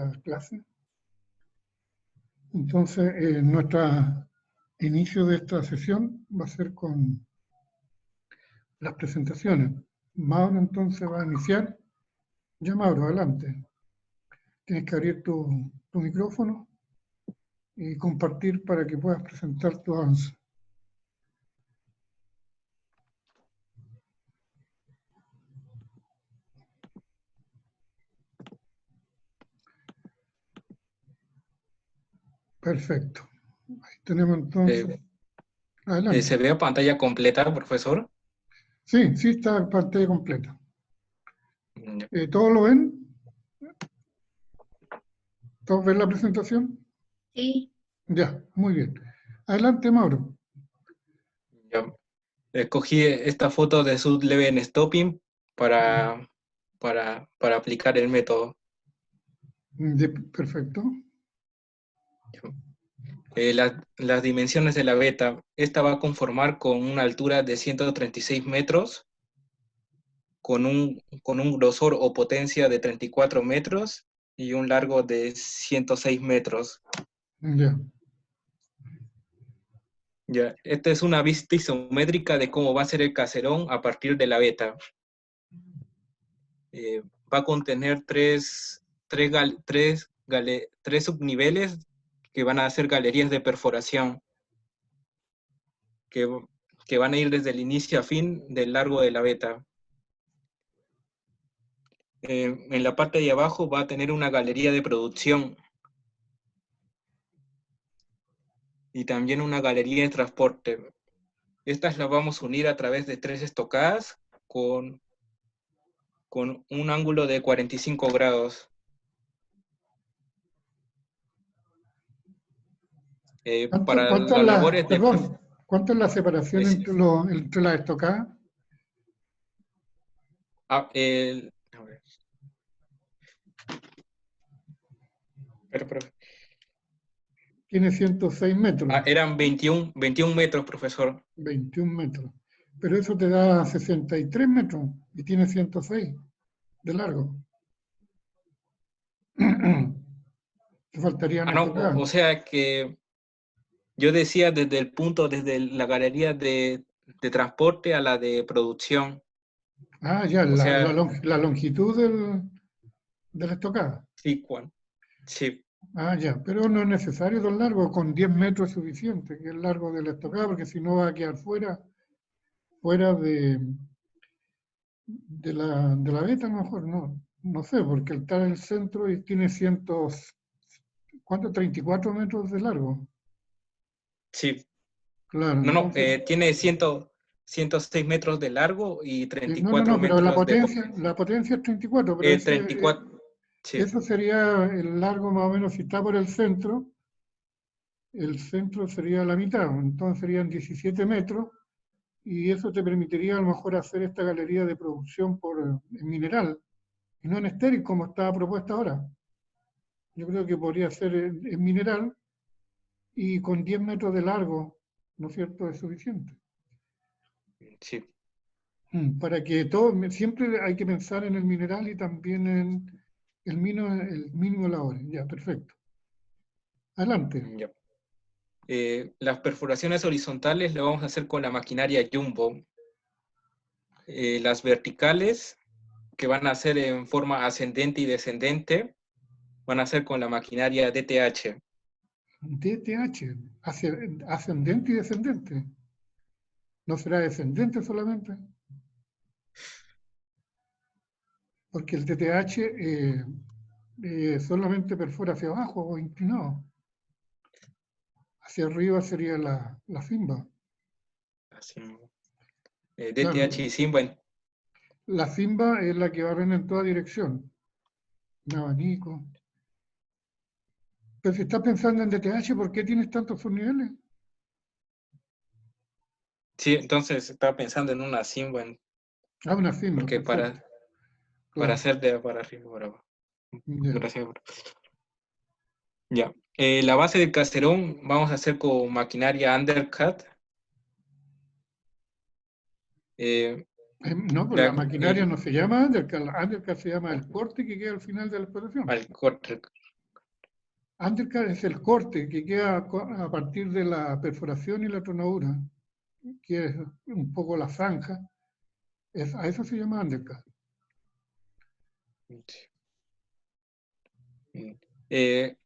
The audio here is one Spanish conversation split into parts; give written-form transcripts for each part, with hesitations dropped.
la clase. Entonces, nuestro inicio de esta sesión va a ser con las presentaciones. Mauro entonces va a iniciar. Ya, Mauro, adelante. Tienes que abrir tu micrófono y compartir para que puedas presentar tu avance. Perfecto. Ahí tenemos entonces. Adelante. ¿Se ve pantalla completa, profesor? Sí, sí está en pantalla completa. Ya. ¿Todos lo ven? ¿Todos ven la presentación? Sí. Ya, muy bien. Adelante, Mauro. Ya. Escogí esta foto de Sud-Leven Stopping para aplicar el método. Perfecto. Las dimensiones de la beta. Esta va a conformar con una altura de 136 metros, con un grosor o potencia de 34 metros y un largo de 106 metros. Ya. Ya. Esta es una vista isométrica de cómo va a ser el caserón a partir de la beta. Va a contener tres subniveles que van a ser galerías de perforación, que van a ir desde el inicio a fin del largo de la beta. En la parte de abajo va a tener una galería de producción y también una galería de transporte. Estas las vamos a unir a través de 3 estocadas con un ángulo de 45 grados. Para las labores de... Perdón, ¿cuánto es la separación entre las estocadas? a ver. Pero, Tiene 106 metros. eran 21 metros, profesor. 21 metros. Pero eso te da 63 metros y tiene 106 de largo. Te faltarían No, estocadas. o sea que yo decía desde la galería de transporte a la de producción. Ah, ya, O sea, la longitud de la estocada. sí, sí. Ah, ya, pero no es necesario tan largo, con 10 metros es suficiente, que es el largo de la estocada, porque si no va a quedar fuera de la beta, a lo mejor, no sé, porque está en el centro y tiene ¿cuánto? 34 metros de largo. Sí. Claro, No, entonces, tiene 106 metros de largo y 34 no, pero metros de la potencia es 34, pero 34. Sí. eso sería el largo más o menos, si está por el centro sería la mitad, entonces serían 17 metros, y eso te permitiría a lo mejor hacer esta galería de producción en mineral, y no en estéril como estaba propuesta ahora. Yo creo que podría ser en mineral, y con 10 metros de largo, ¿no es cierto?, es suficiente. Sí. Para que siempre hay que pensar en el mineral y también en el mínimo labor. Ya, perfecto. Adelante. Ya. Las perforaciones horizontales las vamos a hacer con la maquinaria Jumbo. Las verticales, que van a ser en forma ascendente y descendente, van a ser con la maquinaria DTH. DTH, ascendente y descendente. ¿No será descendente solamente? Porque el DTH solamente perfora hacia abajo o inclinado. Hacia arriba sería la fimba. Así. Claro, DTH y Simba. la fimba es la que barren en toda dirección. Un abanico. Pero si estás pensando en DTH, ¿por qué tienes tantos subniveles? Sí, entonces estaba pensando en una Simba, Ah, una fimba. porque Perfecto. para Claro. hacer de para arriba, para abajo. Ya. Gracias. Ya. La base del caserón vamos a hacer con maquinaria undercut. No, pues la maquinaria no se llama undercut. La undercut se llama el corte que queda al final de la explotación. Al corte. undercut es el corte que queda a partir de la perforación y la tronadura, que es un poco la zanja. A eso se llama undercut.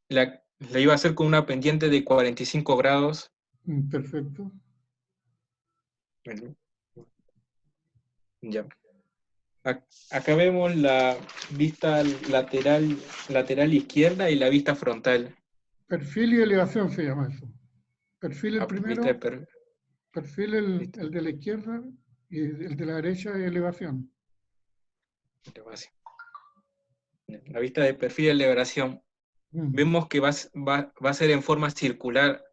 La iba a hacer con una pendiente de 45 grados. Perfecto. Bueno, ya. Acá vemos la vista lateral izquierda y la vista frontal. Perfil y elevación se llama eso. Perfil el primero, perfil el de la izquierda y el de la derecha es elevación. La vista de perfil y elevación. Vemos que va a ser en forma circular,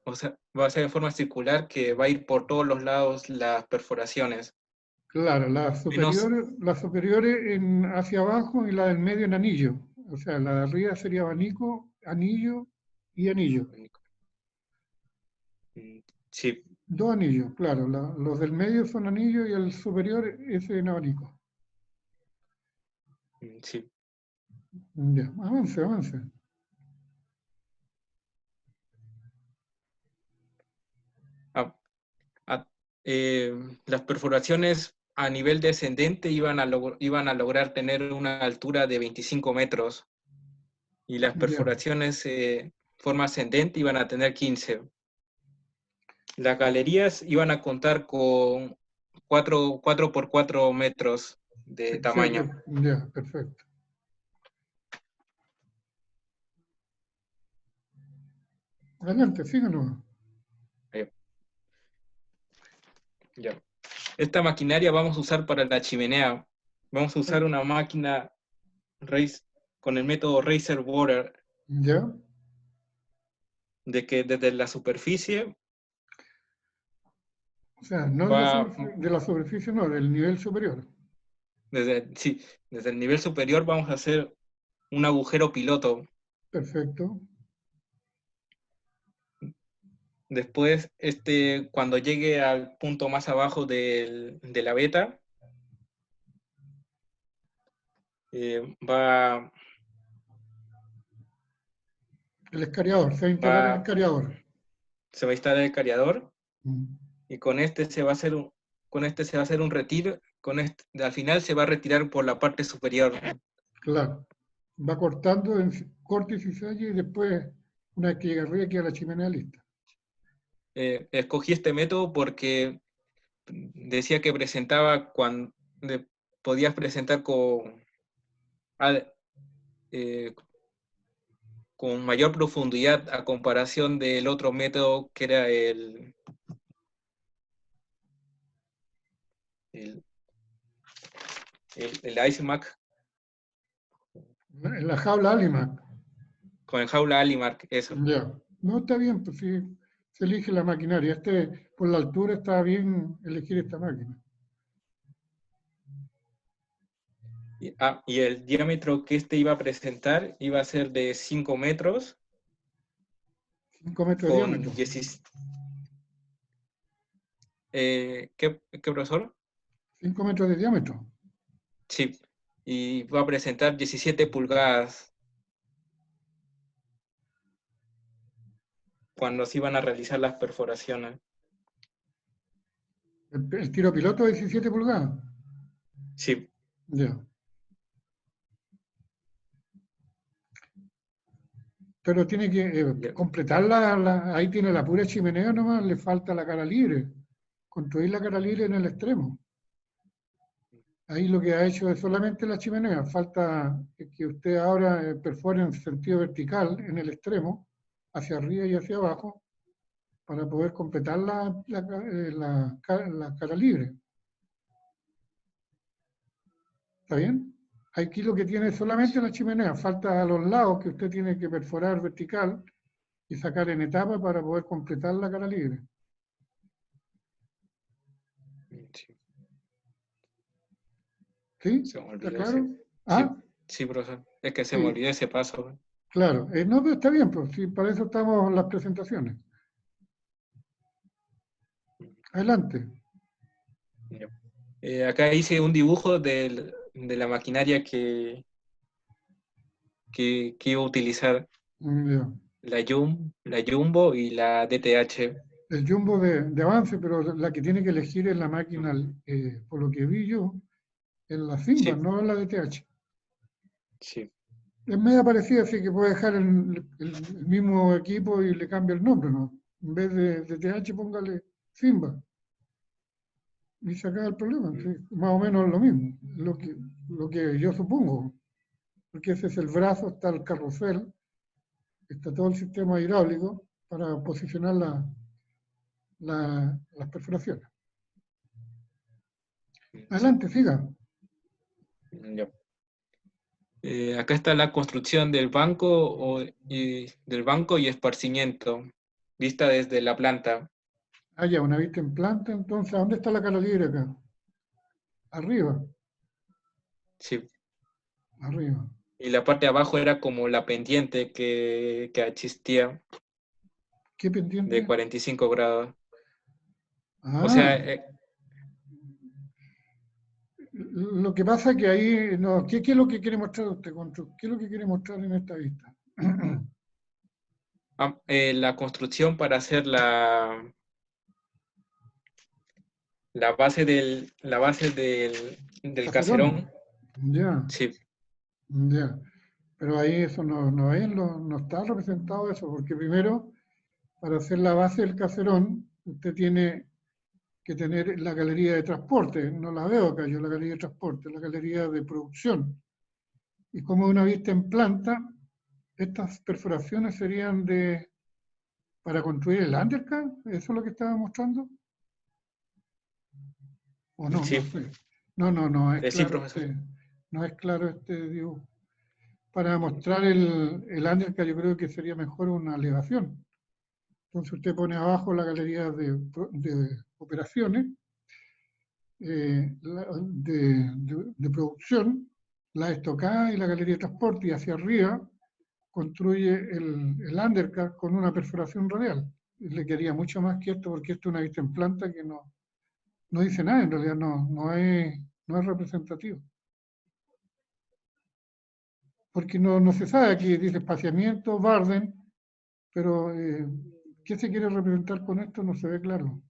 o sea, va a ser en forma circular que va a ir por todos los lados las perforaciones. Claro, las superiores hacia abajo y la del medio en anillo. O sea, la de arriba sería abanico, anillo y anillo. Sí. Dos anillos, claro. Los del medio son anillos y el superior es en abanico. Sí. Ya, avance. Las perforaciones a nivel descendente iban a lograr tener una altura de 25 metros y las perforaciones forma ascendente iban a tener 15. Las galerías iban a contar con 4 por 4 metros de tamaño. Ya, perfecto. Adelante, síganos. Ya. Esta maquinaria vamos a usar para la chimenea. Vamos a usar una máquina con el método Racer Borer. ¿Ya? De que desde la superficie... O sea, no de la superficie, no, del nivel superior. Desde el nivel superior vamos a hacer un agujero piloto. Perfecto. Después, cuando llegue al punto más abajo de la veta, va... El escariador, se va a instalar el escariador. Se va a instalar el cariador y con este se va a hacer un retiro, al final se va a retirar por la parte superior. Claro. Va cortando en corte y cizalle y después, una vez que llega arriba, queda la chimenea lista. Escogí este método porque decía que podías presentar con mayor profundidad a comparación del otro método que era el IceMac. En la jaula Alimac. Con el jaula Alimark, eso. Ya. No, está bien, pues sí, se elige la maquinaria. Por la altura está bien elegir esta máquina. Y el diámetro que iba a presentar iba a ser de 5 metros. 5 metros de diámetro. ¿Qué, profesor? 5 metros de diámetro. Sí, y va a presentar 17 pulgadas cuando se iban a realizar las perforaciones. ¿El tiro piloto de 17 pulgadas? Sí. Ya. Pero tiene que completarla, ahí tiene la pura chimenea nomás, le falta la cara libre. Construir la cara libre en el extremo. Ahí lo que ha hecho es solamente la chimenea, falta que usted ahora perfore en sentido vertical en el extremo, hacia arriba y hacia abajo, para poder completar la cara libre. ¿Está bien? Aquí lo que tiene es solamente la chimenea, falta a los lados que usted tiene que perforar vertical y sacar en etapa para poder completar la cara libre. ¿Sí? ¿Está claro? Sí, profesor. Es que se me olvidó ese paso. Claro. No, pero está bien, pues sí, para eso estamos en las presentaciones. Adelante. Acá hice un dibujo de la maquinaria que iba a utilizar. Ya. la Jumbo y la DTH. El jumbo de avance, pero la que tiene que elegir es la máquina, por lo que vi yo, en la Simba, Sí, no en la DTH. sí. Es media parecida, así que puede dejar el mismo equipo y le cambia el nombre, ¿no? En vez de DTH, póngale Simba. Y se acaba el problema. Mm, Sí, más o menos lo mismo, lo que yo supongo. Porque ese es el brazo, está el carrusel, está todo el sistema hidráulico para posicionar las perforaciones. sí. Adelante, siga. Ya. Acá está la construcción del banco del banco y esparcimiento, vista desde la planta. Ah, ya, una vista en planta, entonces, ¿dónde está la cara libre acá? Arriba, Sí. arriba. Y la parte de abajo era como la pendiente que existía ¿Qué de pendiente? 45 grados. O Ah, sea, lo que pasa es que ahí, no, ¿qué es lo que quiere mostrar usted, Conchu? ¿Qué es lo que quiere mostrar en esta vista? la construcción para hacer la base del Caserón. caserón. Ya, Sí, ya. Pero ahí eso no está representado eso, porque primero, para hacer la base del caserón, usted tiene que tener la galería de transporte. No la veo acá yo, la galería de transporte, la galería de producción. Y como una vista en planta, estas perforaciones serían para construir el undercut, ¿eso es lo que estaba mostrando? ¿O no? No sí, sé. No es sí, claro profesor. no es claro este dibujo. Para mostrar el undercut yo creo que sería mejor una elevación. Entonces usted pone abajo la galería de operaciones, de producción, la estocada y la galería de transporte, y hacia arriba construye el undercut con una perforación radial. Y le quedaría mucho más que esto, porque esto es una vista en planta que no dice nada, en realidad no es representativo. Porque no se sabe, aquí dice espaciamiento, Barden, pero ¿qué se quiere representar con esto? No se ve claro.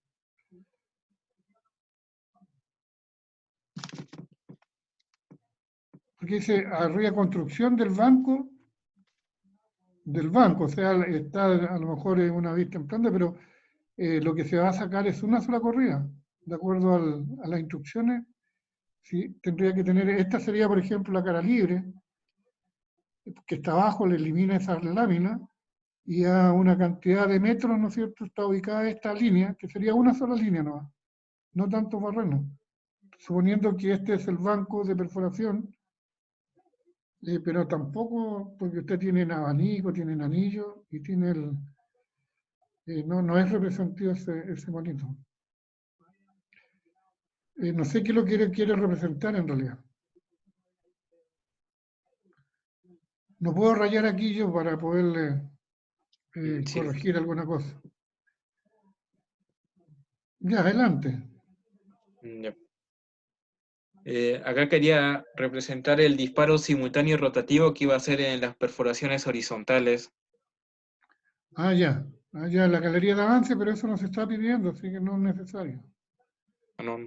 Porque dice arriba construcción del banco, o sea, está a lo mejor en una vista en planta, pero lo que se va a sacar es una sola corrida, de acuerdo a las instrucciones. Sí, tendría que tener, esta sería por ejemplo la cara libre, que está abajo, le elimina esa lámina, y a una cantidad de metros, ¿no es cierto?, está ubicada esta línea, que sería una sola línea nomás, no tanto barreno. Suponiendo que este es el banco de perforación, pero tampoco, porque usted tiene abanico, tiene anillo y tiene no es representativo ese monito. No sé qué lo quiere representar en realidad. No puedo rayar aquí yo para poderle Sí. corregir alguna cosa. Ya, adelante. Ya. Acá quería representar el disparo simultáneo y rotativo que iba a hacer en las perforaciones horizontales. Ah, ya. Ah, ya, la galería de avance, pero eso no se está pidiendo, así que no es necesario. No,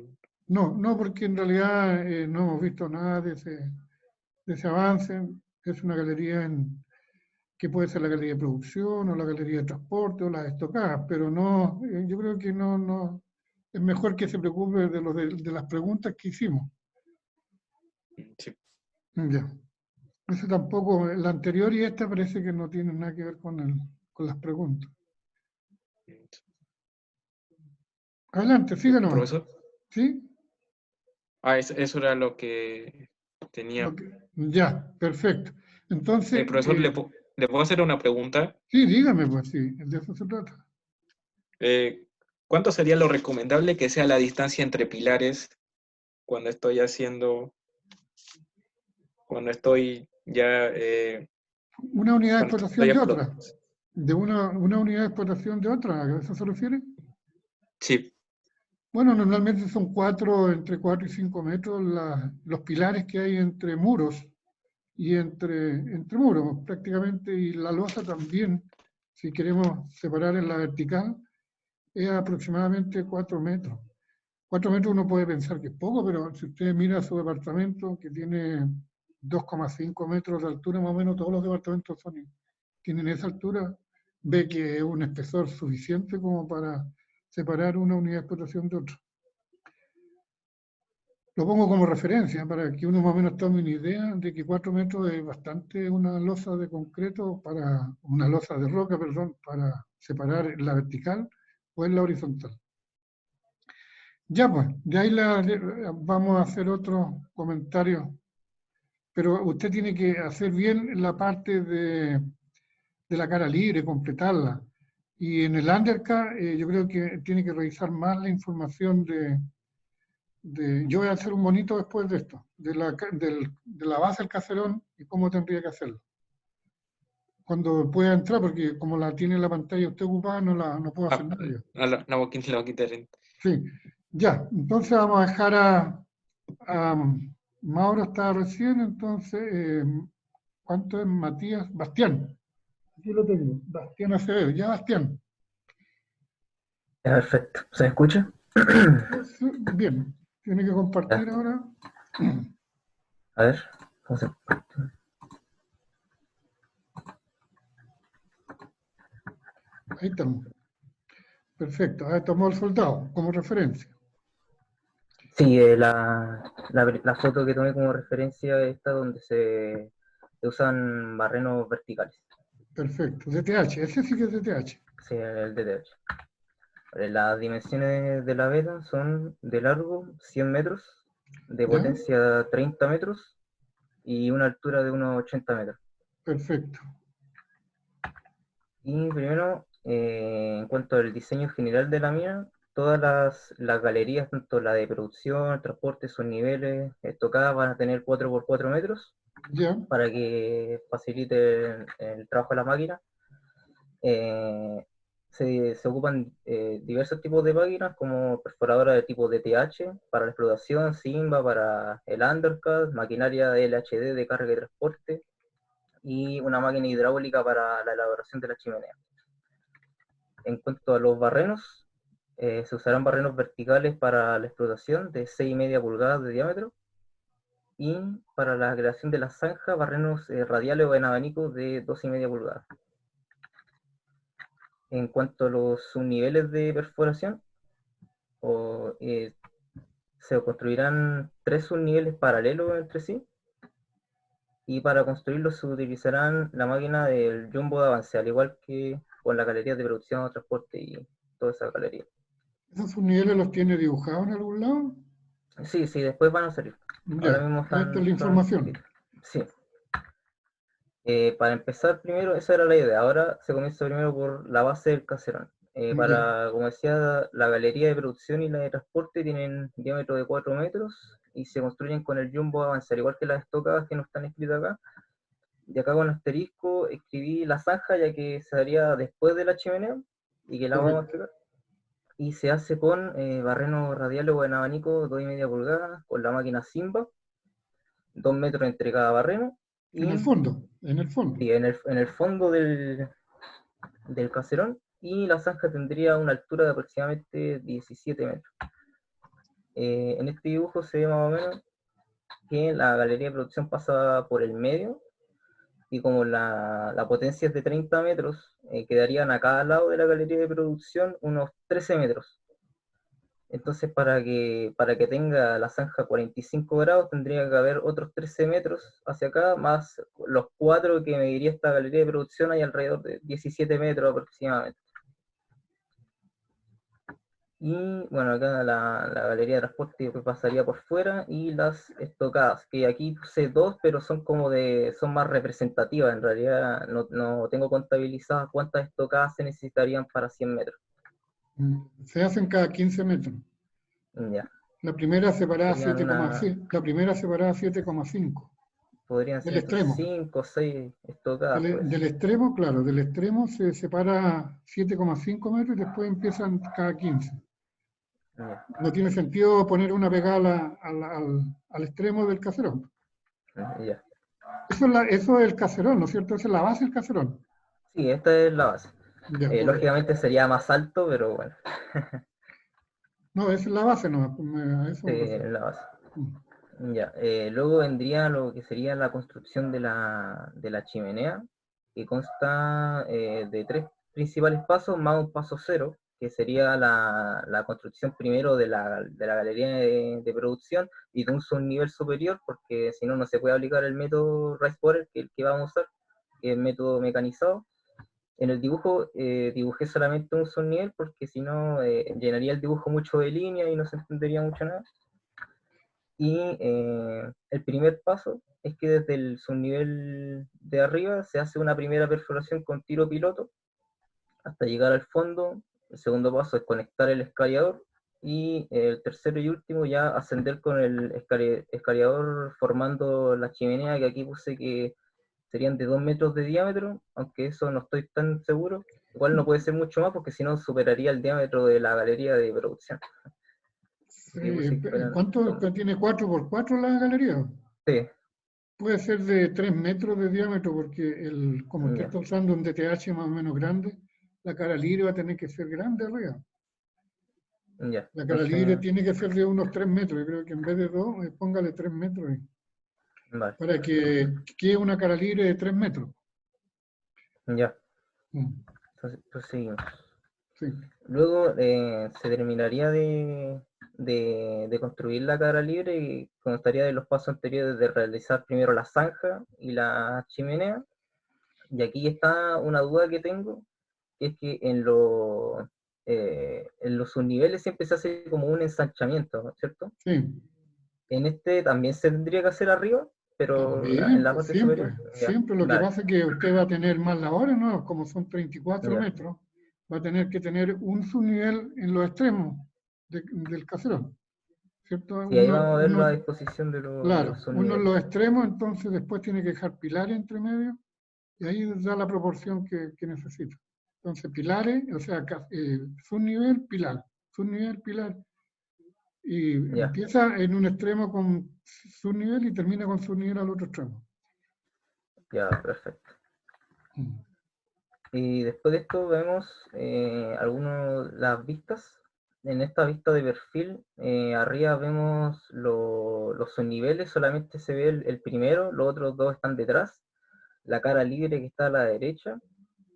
No, porque en realidad no hemos visto nada de ese avance. Es una galería que puede ser la galería de producción o la galería de transporte o las estocadas, pero no, yo creo que no, es mejor que se preocupe de las preguntas que hicimos. sí. Ya. Eso tampoco, la anterior y esta parece que no tienen nada que ver con las preguntas. Adelante, siga nomás. Profesor, ¿Sí? eso era lo que tenía. Ya, perfecto. Entonces, Profesor, ¿le puedo hacer una pregunta? sí, dígame, pues sí, de eso se trata. Eh, ¿Cuánto sería lo recomendable que sea la distancia entre pilares cuando estoy ya, Una unidad de cuando estoy explotación de explotando? otra. De una unidad de explotación de otra, ¿a eso se refiere? Sí, Bueno, normalmente son entre 4 y 5 metros los pilares que hay entre muros. y entre muros prácticamente, y la losa también, si queremos separar en la vertical, es aproximadamente 4 metros. 4 metros uno puede pensar que es poco, pero si usted mira su departamento, que tiene 2,5 metros de altura, más o menos todos los departamentos tienen esa altura, ve que es un espesor suficiente como para separar una unidad de explotación de otra. Lo pongo como referencia para que uno más o menos tome una idea de que 4 metros es bastante una losa de concreto, una losa de roca, perdón, para separar la vertical o en la horizontal. Ya pues, de ahí vamos a hacer otro comentario, pero usted tiene que hacer bien la parte de la cara libre, completarla. Y en el undercut yo creo que tiene que revisar más la información yo voy a hacer un bonito después de esto, de la base del caserón y cómo tendría que hacerlo. Cuando pueda entrar, porque como la tiene la pantalla usted ocupada, no puedo hacer nada yo. La voy a quitar. Sí, ya, entonces vamos a dejar a Mauro está recién, entonces, ¿cuánto es Matías? Bastián. Aquí lo tengo, Bastián Acevedo. Ya, Bastián. Perfecto. ¿Se me escucha? Bien, tiene que compartir ahora. A ver, ¿cómo se... Ahí estamos. Perfecto, ahí tomó el soldado como referencia. Sí, la foto que tomé como referencia es esta donde se usan barrenos verticales. Perfecto, DTH, ese sí que es DTH. Sí, el DTH. Las dimensiones de la vela son de largo 100 metros, de ¿Ya? potencia 30 metros y una altura de unos 80 metros. Perfecto. Y primero, en cuanto al diseño general de la mina, todas las galerías, tanto la de producción, transporte, sus niveles, estocadas, van a tener 4x4 metros ¿Ya? para que facilite el trabajo de la máquina. Se ocupan diversos tipos de máquinas, como perforadora de tipo DTH para la explotación, Simba para el undercut, maquinaria LHD de carga y transporte, y una máquina hidráulica para la elaboración de la chimenea. En cuanto a los barrenos, se usarán barrenos verticales para la explotación de 6,5 pulgadas de diámetro, y para la creación de la zanja, barrenos radiales o en abanico de 2,5 pulgadas. En cuanto a los subniveles de perforación, se construirán 3 subniveles paralelos entre sí, y para construirlos se utilizarán la máquina del jumbo de avance, al igual que con las galerías de producción, transporte y toda esa galería. ¿Esos subniveles los tiene dibujados en algún lado? Sí, después van a salir. Ahora Ya, mismo esta es la información. Sí. Para empezar primero, esa era la idea. Ahora se comienza primero por la base del caserón. Como decía, la galería de producción y la de transporte tienen diámetro de 4 metros y se construyen con el jumbo avance, al igual que las estocadas que no están escritas acá. Y acá con asterisco escribí la zanja, ya que se haría después de la chimenea y que la vamos a explicar. Y se hace con barrenos radiales o en abanico 2,5 pulgadas, con la máquina Simba, 2 metros entre cada barreno. En el fondo. Sí, en el fondo del caserón, y la zanja tendría una altura de aproximadamente 17 metros. En este dibujo se ve más o menos que la galería de producción pasa por el medio, y como la potencia es de 30 metros, quedarían a cada lado de la galería de producción unos 13 metros. Entonces, para que tenga la zanja 45 grados, tendría que haber otros 13 metros hacia acá, más los 4 que mediría esta galería de producción, hay alrededor de 17 metros aproximadamente. Y bueno, acá la galería de transporte pasaría por fuera, y las estocadas, que aquí puse 2, pero son más representativas. En realidad no tengo contabilizadas cuántas estocadas se necesitarían para 100 metros. Se hacen cada 15 metros. Ya. La primera separada 7,5. La primera separada 7,5. Podrían Del ser entonces extremo. 5 o 6 estocadas. Del extremo, claro, del extremo se separa 7,5 metros y después empiezan cada 15. Ya. No tiene sentido poner una pegada al extremo del caserón. Ya. Eso es el caserón, ¿no es cierto? Esa es la base del caserón. Sí, esta es la base. Ya, ok. Lógicamente sería más alto, pero bueno, No, esa es la base, no, a eso sí, me es refiero. la base. Mm. Ya, luego vendría lo que sería la construcción de la chimenea, que consta de tres principales pasos más un paso cero, que sería la construcción primero de la galería de producción y de un subnivel superior, porque si no, no se puede aplicar el método Rice Borer, que vamos a usar, que es el método mecanizado. En el dibujo dibujé solamente un subnivel, porque si no, llenaría el dibujo mucho de línea y no se entendería mucho nada. Y el primer paso es que desde el subnivel de arriba se hace una primera perforación con tiro piloto hasta llegar al fondo. El segundo paso es conectar el escariador. Y el tercero y último ya ascender con el escariador formando la chimenea, que aquí puse que serían de 2 metros de diámetro, aunque eso no estoy tan seguro. Igual no puede ser mucho más porque si no superaría el diámetro de la galería de producción. Así que puse que fueran ¿Cuánto 2 metros. tiene 4x4 la galería? Sí, Puede ser de 3 metros de diámetro porque como usted ya, está usando un DTH más o menos grande, la cara libre va a tener que ser grande arriba. ya. La cara libre Entonces, tiene que ser de unos 3 metros. Yo creo que en vez de 2, póngale 3 metros ahí, vale. para que quede una cara libre de 3 metros. Ya, Mm, entonces proseguimos. sí, Luego se terminaría de construir la cara libre y constaría de los pasos anteriores de realizar primero la zanja y la chimenea. Y aquí está una duda que tengo, que es que en los subniveles siempre se hace como un ensanchamiento, ¿no es cierto? sí. En este también se tendría que hacer arriba, pero en También, la pues parte superior. siempre, Ya, siempre. Lo que vale, pasa es que usted va a tener más labores, ¿no? Como son 34 ya. metros, va a tener que tener un subnivel en los extremos del caserón, ¿cierto? Sí, ahí vamos a ver la disposición de los Claro, uno en subniveles. los extremos, entonces después tiene que dejar pilares entre medio y ahí da la proporción que necesita. Entonces, pilares, o sea, subnivel, pilar, subnivel, pilar. Y Ya, empieza en un extremo con subnivel y termina con subnivel al otro extremo. ya, perfecto. Mm. Y después de esto vemos algunas las vistas. En esta vista de perfil, arriba vemos los subniveles, solamente se ve el primero, los otros dos están detrás, la cara libre que está a la derecha,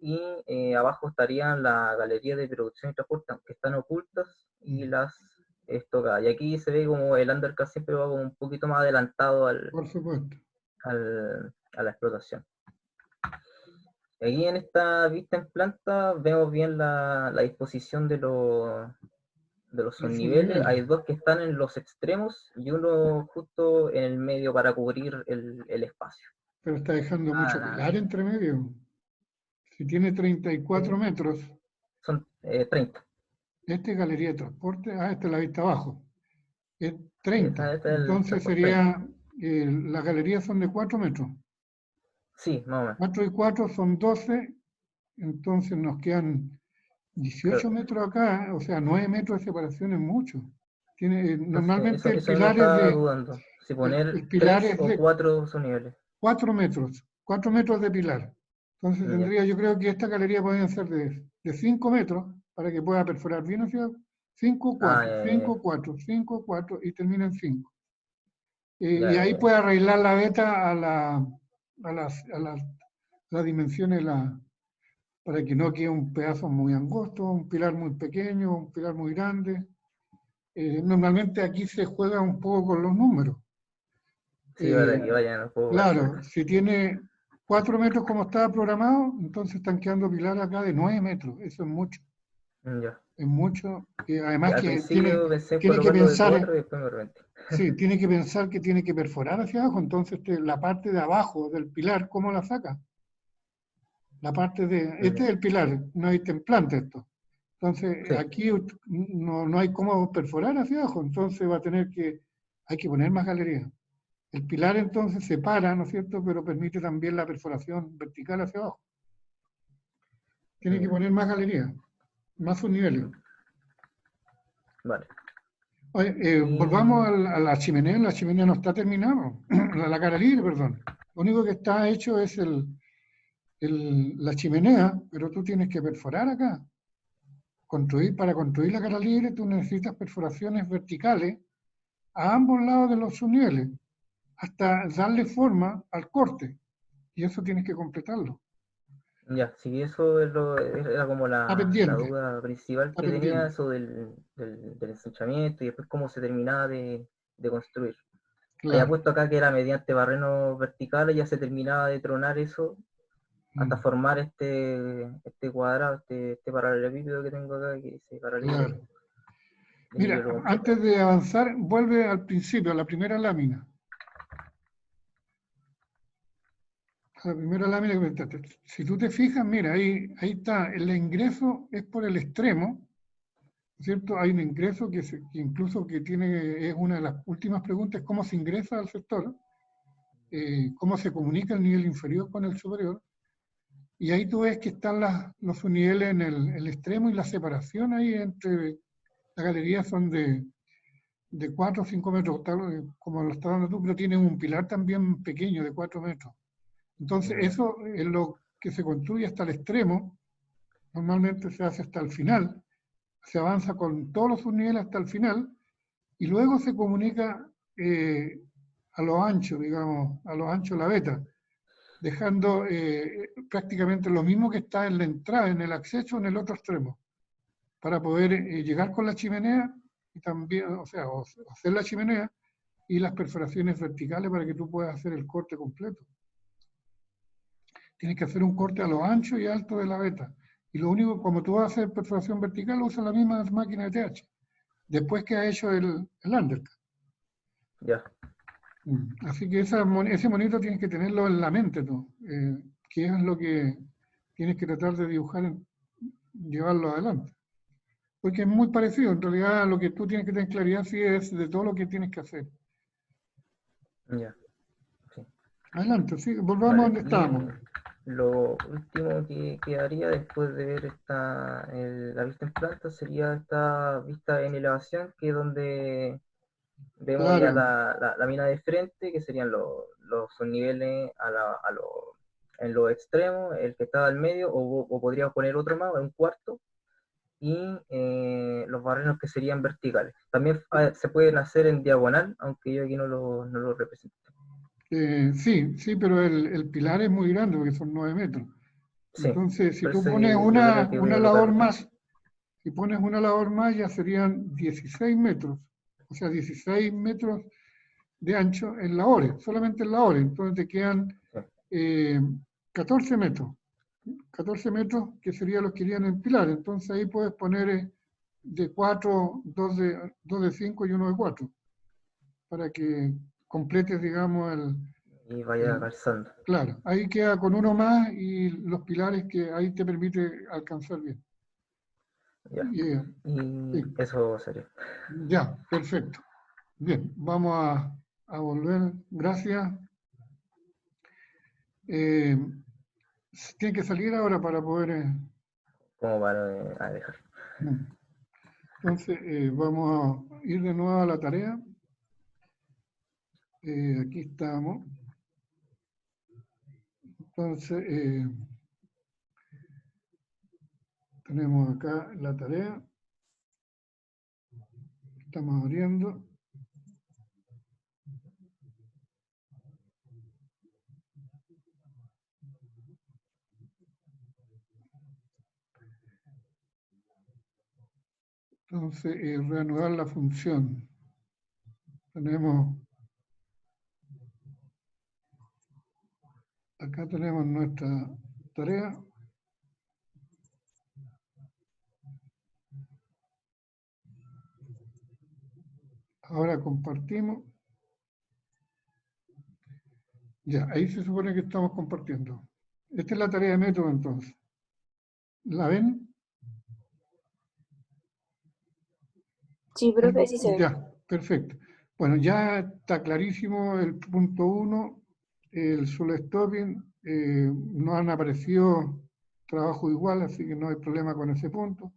y abajo estarían la galería de producción y transporte, que están ocultas, y Mm. las estocadas. Y aquí se ve como el undercut siempre va como un poquito más adelantado Por supuesto. a la explotación. Aquí en esta vista en planta vemos bien la disposición de los Los subniveles. subniveles. Hay dos que están en los extremos y uno justo en el medio para cubrir el espacio. Pero está dejando mucho Nada, pilar entre medio. Si tiene 34 sí, metros, son 30. esta es galería de transporte, esta es la vista abajo, es Sí, 30. este es el Entonces transporte 30. sería, las galerías son de 4 metros. Sí, más o menos. 4 y 4 son 12, entonces nos quedan 18 Claro. metros acá, o sea, 9 metros de separación es mucho. Entonces, Normalmente eso mismo estaba dudando. Si poner el pilar 3 es o de 4 subniveles. 4 metros, 4 metros de pilar. Entonces Ya. tendría, yo creo que esta galería pueden ser de 5 metros para que pueda perforar bien hacia 5, Ah, 4, ya, ya, 5, 4, 5, 4 y termina en 5. Y ya, ya, ahí ya. puede arreglar la beta a las dimensiones, para que no quede un pedazo muy angosto, un pilar muy pequeño, un pilar muy grande. Normalmente aquí se juega un poco con los números. Sí, para que vayan un poco parecidos. Claro, si tiene 4 metros como estaba programado, entonces están quedando pilares acá de 9 metros. Eso es mucho. Ya. Es mucho. Sí, Además al que principio pensé en tiene que colocarlo de pensar, 4 y después me arrepentí. sí, tiene que pensar que tiene que perforar hacia abajo. Entonces la parte de abajo del pilar, ¿cómo la saca? La parte este Ya. es el pilar, no hay templante esto. Entonces Sí, aquí no hay cómo perforar hacia abajo. Entonces hay que poner más galerías. El pilar entonces separa, ¿no es cierto? Pero permite también la perforación vertical hacia abajo. Tiene que ya. poner más galerías, más subniveles. Vale. Oye, Y- volvamos a la chimenea no está terminada, la cara libre, perdón. Lo único que está hecho es la chimenea, pero tú tienes que perforar acá. Para construir la cara libre tú necesitas perforaciones verticales a ambos lados de los subniveles, hasta darle forma al corte, y eso tienes que completarlo. Ya, sí, eso era como Está la pendiente, duda principal está que tenía, pendiente. eso del ensanchamiento y después cómo se terminaba de construir. Había Claro. puesto acá que era mediante barrenos verticales, ya se terminaba de tronar eso hasta Mm, formar este cuadrado, este paralelepípedo que tengo acá, que dice paralelo claro. de Mira, nivel completo. antes de avanzar, vuelve al principio, a la primera lámina. La primera lámina que comentaste. Si tú te fijas, mira, ahí está, el ingreso es por el extremo, ¿cierto? Hay un ingreso que incluso que tiene, es una de las últimas preguntas, ¿cómo se ingresa al sector? ¿Cómo se comunica el nivel inferior con el superior? Y ahí tú ves que están los subniveles en el extremo y la separación ahí entre la galería son de 4 o 5 metros, como lo estás dando tú, pero tienen un pilar también pequeño de 4 metros. Entonces, Ya, eso es lo que se construye hasta el extremo, normalmente se hace hasta el final, se avanza con todos los subniveles hasta el final, y luego se comunica a lo ancho, digamos, a lo ancho la veta, dejando prácticamente lo mismo que está en la entrada, en el acceso, en el otro extremo, para poder llegar con la chimenea y también, o sea, hacer la chimenea y las perforaciones verticales para que tú puedas hacer el corte completo. Tienes que hacer un corte a lo ancho y alto de la veta. Y lo único, como tú vas a hacer perforación vertical, usa la misma máquina de TH, después que ha hecho el undercut. ya, Así que ese monito tienes que tenerlo en la mente tú, que es lo que tienes que tratar de dibujar, llevarlo adelante. Porque es muy parecido, en realidad lo que tú tienes que tener claridad sí es de todo lo que tienes que hacer. ya, sí. Adelante, sí, volvamos a Vale, donde y estábamos. lo último que quedaría después de ver la vista en planta sería esta vista en elevación, que es donde vemos ya Claro, la mina de frente, que serían los subniveles en los extremos, el que está al medio, o podríamos poner otro más, un cuarto, y los barrenos que serían verticales. También se pueden hacer en diagonal, aunque yo aquí no lo represento. sí, sí, pero el pilar es muy grande porque son 9 metros. Sí, Entonces, si por tú eso pones yo creo que voy una a labor ocupar. más, si pones una labor más ya serían 16 metros, o sea, 16 metros de ancho en labores, solamente en labores. Entonces te quedan Sí, eh, 14 metros, 14 metros que serían los que irían en pilar. Entonces ahí puedes poner de 4, 2 de 5 y uno de 4, para que completes, digamos, y vaya el, calzando. claro, ahí queda con uno más y los pilares que ahí te permite alcanzar bien. Ya. Yeah, Y sí, eso sería. ya, perfecto. Bien, vamos a volver. Gracias. Eh, tiene que salir ahora para poder... Como para dejar. entonces, vamos a ir de nuevo a la tarea. Aquí estamos. Entonces, tenemos acá la tarea. Estamos abriendo. Entonces, reanudar la función. Acá tenemos nuestra tarea. Ahora compartimos. Ya, ahí se supone que estamos compartiendo. Esta es la tarea de método entonces. ¿La ven? Sí, profe, sí se ve. Ya, perfecto. Bueno, ya está clarísimo el punto 1, el solo stopping, no han aparecido trabajo igual, así que no hay problema con ese punto.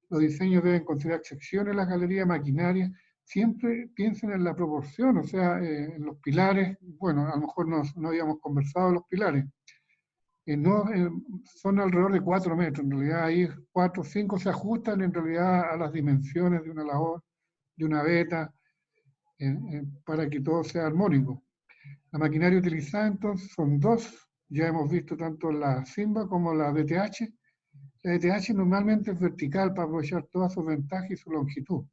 Los diseños deben considerar secciones, las galerías, maquinaria, siempre piensen en la proporción, o sea, en los pilares. Bueno, a lo mejor no habíamos conversado de los pilares. Son alrededor de 4 metros, en realidad ahí 4 o 5 se ajustan en realidad a las dimensiones de una labor, de una veta, para que todo sea armónico. La maquinaria utilizada entonces son 2, ya hemos visto tanto la Simba como la DTH. La DTH normalmente es vertical para aprovechar todas sus ventajas y su longitud.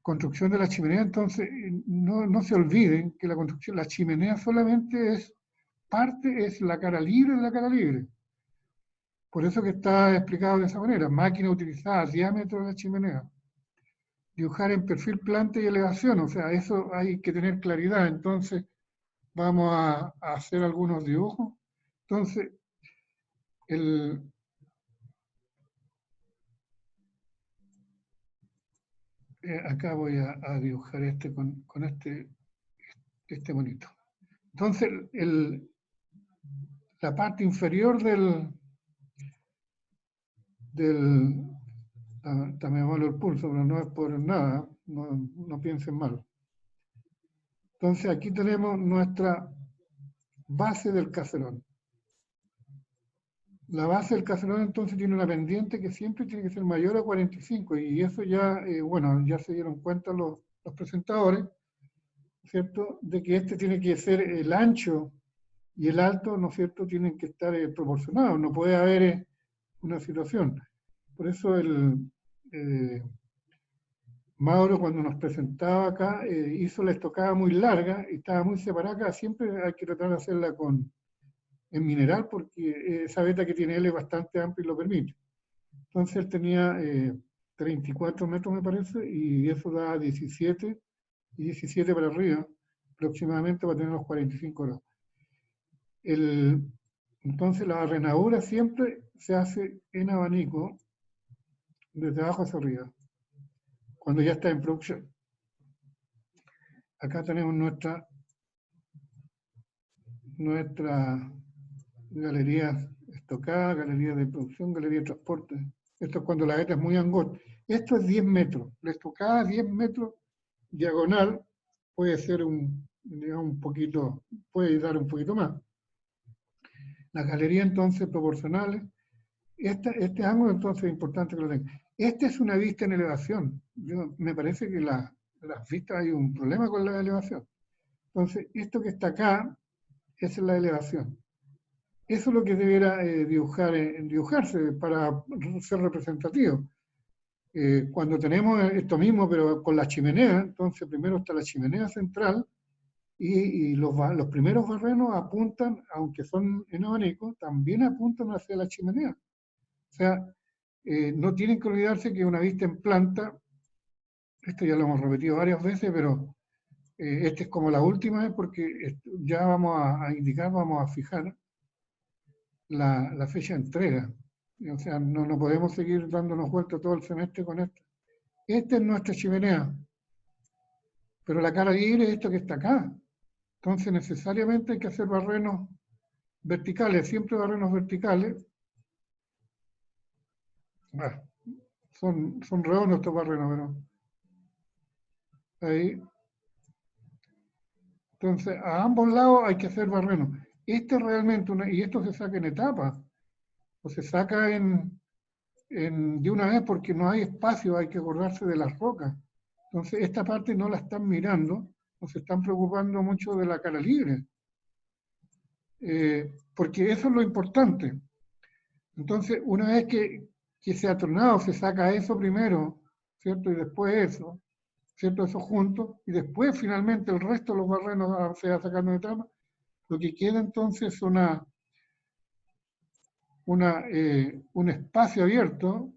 Construcción de la chimenea, entonces, no se olviden que la chimenea solamente es parte, es la cara libre de la cara libre. Por eso que está explicado de esa manera. Máquina utilizada, diámetro de la chimenea. Dibujar en perfil, planta y elevación, o sea, eso hay que tener claridad. Entonces, vamos a hacer algunos dibujos. Entonces, acá voy a dibujar con este monito. Entonces, la parte inferior también malo el pulso, pero no es por nada, no piensen mal. Entonces, aquí tenemos nuestra base del caserón. La base del caserón entonces tiene una pendiente que siempre tiene que ser mayor a 45, y eso ya, bueno, ya se dieron cuenta los presentadores, ¿cierto?, de que este tiene que ser el ancho y el alto, ¿no es cierto?, tienen que estar proporcionados, no puede haber una situación. Por eso Mauro, cuando nos presentaba acá, hizo la estocada muy larga y estaba muy separada acá. Siempre hay que tratar de hacerla en mineral, porque esa veta que tiene él es bastante amplia y lo permite. Entonces él tenía 34 metros, me parece, y eso da 17, y 17 para arriba, aproximadamente, para tener los 45 grados. Entonces la barrenadura siempre se hace en abanico, desde abajo hacia arriba, cuando ya está en producción. Acá tenemos nuestra galería estocada, galería de producción, galería de transporte. Esto es cuando la veta es muy angosta. Esto es 10 metros. La estocada 10 metros diagonal puede ser un poquito, puede dar un poquito más. Las galerías entonces proporcionales. Este ángulo entonces es importante que lo tengan. Esta es una vista en elevación. Me parece que las vistas hay un problema con la elevación. Entonces, esto que está acá, esa es la elevación. Eso es lo que debiera dibujarse para ser representativo. Cuando tenemos esto mismo, pero con la chimenea, entonces primero está la chimenea central, y los primeros barrenos apuntan, aunque son en abanico, también apuntan hacia la chimenea. O sea, no tienen que olvidarse que una vista en planta, esto ya lo hemos repetido varias veces, pero esta es como la última vez, porque ya vamos a indicar, vamos a fijar la fecha de entrega. O sea, no podemos seguir dándonos vueltas todo el semestre con esto. Esta es nuestra chimenea, pero la cara libre es esto que está acá. Entonces necesariamente hay que hacer barrenos verticales, siempre barrenos verticales. Bueno, son redondos estos barrenos, pero ahí. Entonces, a ambos lados hay que hacer barrenos. Esto es realmente y esto se saca en etapas, o se saca de una vez porque no hay espacio, hay que acordarse de las rocas. Entonces, esta parte no la están mirando, no se están preocupando mucho de la cara libre, porque eso es lo importante. Entonces, una vez que se ha tronado, se saca eso primero, ¿cierto? Y después eso, ¿cierto? Eso junto, y después finalmente el resto de los barrenos se va sacando de etapa. Lo que queda entonces es un espacio abierto,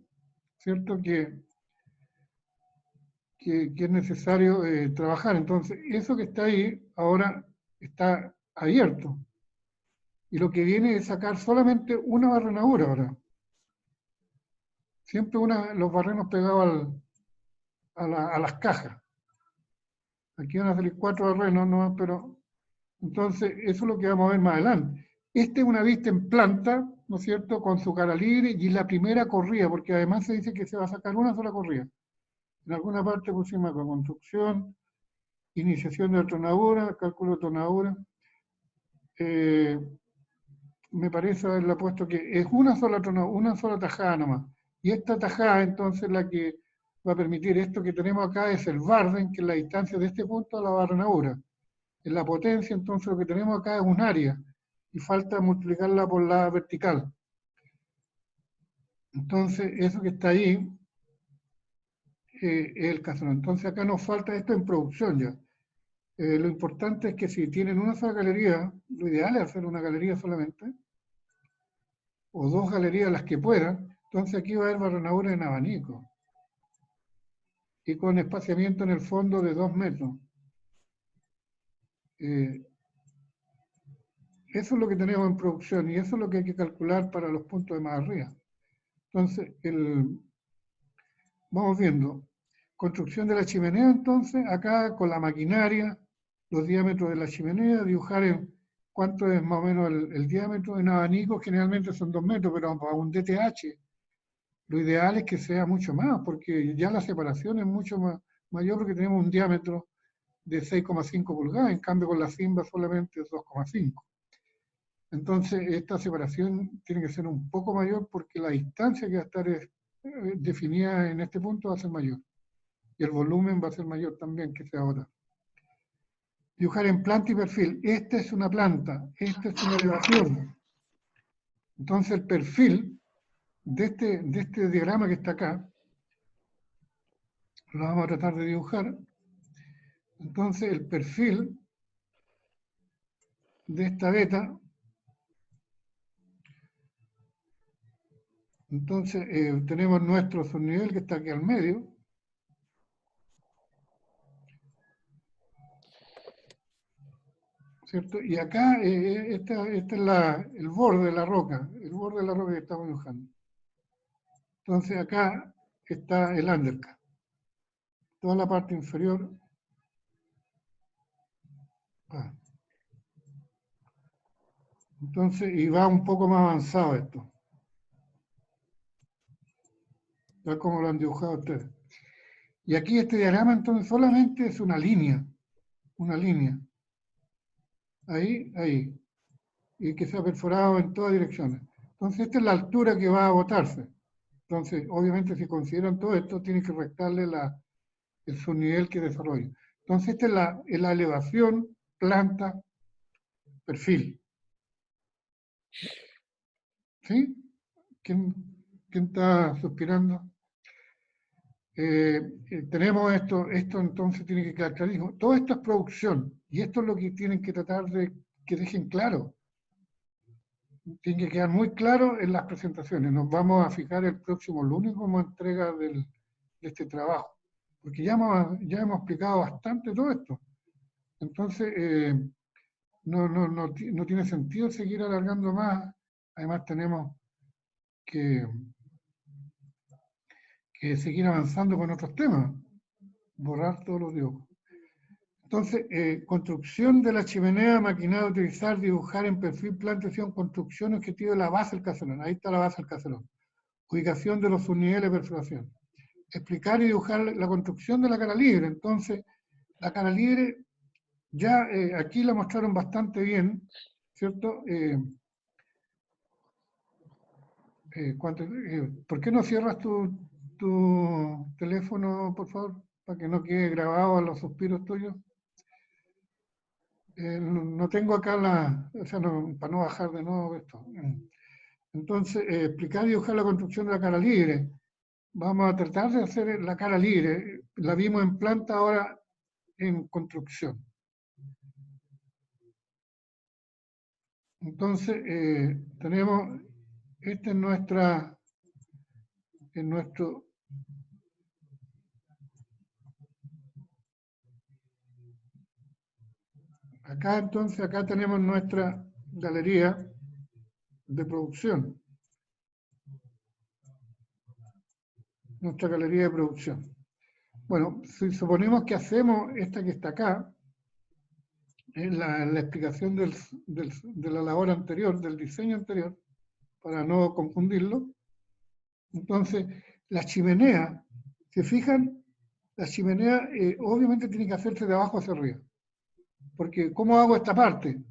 ¿cierto? Que es necesario trabajar. Entonces, eso que está ahí ahora está abierto. Y lo que viene es sacar solamente una barrenadura ahora. Siempre los barrenos pegados a las cajas. Aquí van a salir 4 barrenos, ¿no? Pero entonces eso es lo que vamos a ver más adelante. Esta es una vista en planta, ¿no es cierto?, con su cara libre, y la primera corrida, porque además se dice que se va a sacar una sola corrida. En alguna parte pusimos acá construcción, iniciación de tonadura, cálculo de tonadura. Me parece haberle puesto que es una sola tajada nomás. Y esta tajada, entonces, la que va a permitir esto que tenemos acá es el Varden, que es la distancia de este punto a la barrenadura. En la potencia, entonces, lo que tenemos acá es un área, y falta multiplicarla por la vertical. Entonces, eso que está ahí es el caserón. Entonces, acá nos falta esto en producción ya. Lo importante es que si tienen una sola galería, lo ideal es hacer una galería solamente, o dos galerías las que puedan. Entonces aquí va a haber barrenadura en abanico, y con espaciamiento en el fondo de 2 metros. Eso es lo que tenemos en producción, y eso es lo que hay que calcular para los puntos de más arriba. Entonces, vamos viendo. Construcción de la chimenea, entonces, acá con la maquinaria, los diámetros de la chimenea, dibujar en cuánto es más o menos el diámetro en abanico. Generalmente son 2 metros, pero para un DTH, lo ideal es que sea mucho más, porque ya la separación es mucho mayor, porque tenemos un diámetro de 6,5 pulgadas, en cambio con la Simba solamente es 2,5. Entonces, esta separación tiene que ser un poco mayor, porque la distancia que va a estar definida en este punto va a ser mayor. Y el volumen va a ser mayor también que sea ahora. Dibujar en planta y perfil. Esta es una planta, esta es una elevación. Entonces, el perfil de este diagrama que está acá, lo vamos a tratar de dibujar. Entonces, el perfil de esta beta, entonces tenemos nuestro subnivel que está aquí al medio, ¿cierto? Y acá este es el borde de la roca, que estamos dibujando. Entonces acá está el undercut, toda la parte inferior. Entonces, y va un poco más avanzado esto. Ya como lo han dibujado ustedes. Y aquí este diagrama entonces solamente es una línea. Una línea. Ahí, ahí. Y que se ha perforado en todas direcciones. Entonces, esta es la altura que va a botarse. Entonces, obviamente, si consideran todo esto, tienen que restarle el subnivel que desarrolla. Entonces, esta es la elevación, planta, perfil. ¿Sí? ¿Quién está suspirando? Tenemos esto entonces tiene que quedar clarísimo. Todo esto es producción, y esto es lo que tienen que tratar de que dejen claro. Tiene que quedar muy claro en las presentaciones. Nos vamos a fijar el próximo lunes como entrega de este trabajo, porque ya hemos explicado bastante todo esto. Entonces, no tiene sentido seguir alargando más. Además, tenemos que seguir avanzando con otros temas, borrar todos los dibujos. Entonces, construcción de la chimenea, maquinada, utilizar, dibujar en perfil, plantación, construcción, objetivo de la base del caserón. Ahí está la base del caserón. Ubicación de los subniveles de perforación. Explicar y dibujar la construcción de la cara libre. Entonces, la cara libre, ya aquí la mostraron bastante bien, ¿cierto? ¿Por qué no cierras tu teléfono, por favor, para que no quede grabado a los suspiros tuyos? No tengo acá para no bajar de nuevo esto. Entonces, explicar y dibujar la construcción de la cara libre. Vamos a tratar de hacer la cara libre. La vimos en planta, ahora en construcción. Entonces, tenemos, este es nuestro acá entonces, acá tenemos nuestra galería de producción. Nuestra galería de producción. Bueno, si suponemos que hacemos esta que está acá, la explicación de la labor anterior, del diseño anterior, para no confundirlo. Entonces, la chimenea, ¿se fijan? La chimenea obviamente tiene que hacerse de abajo hacia arriba. Porque, ¿cómo hago esta parte?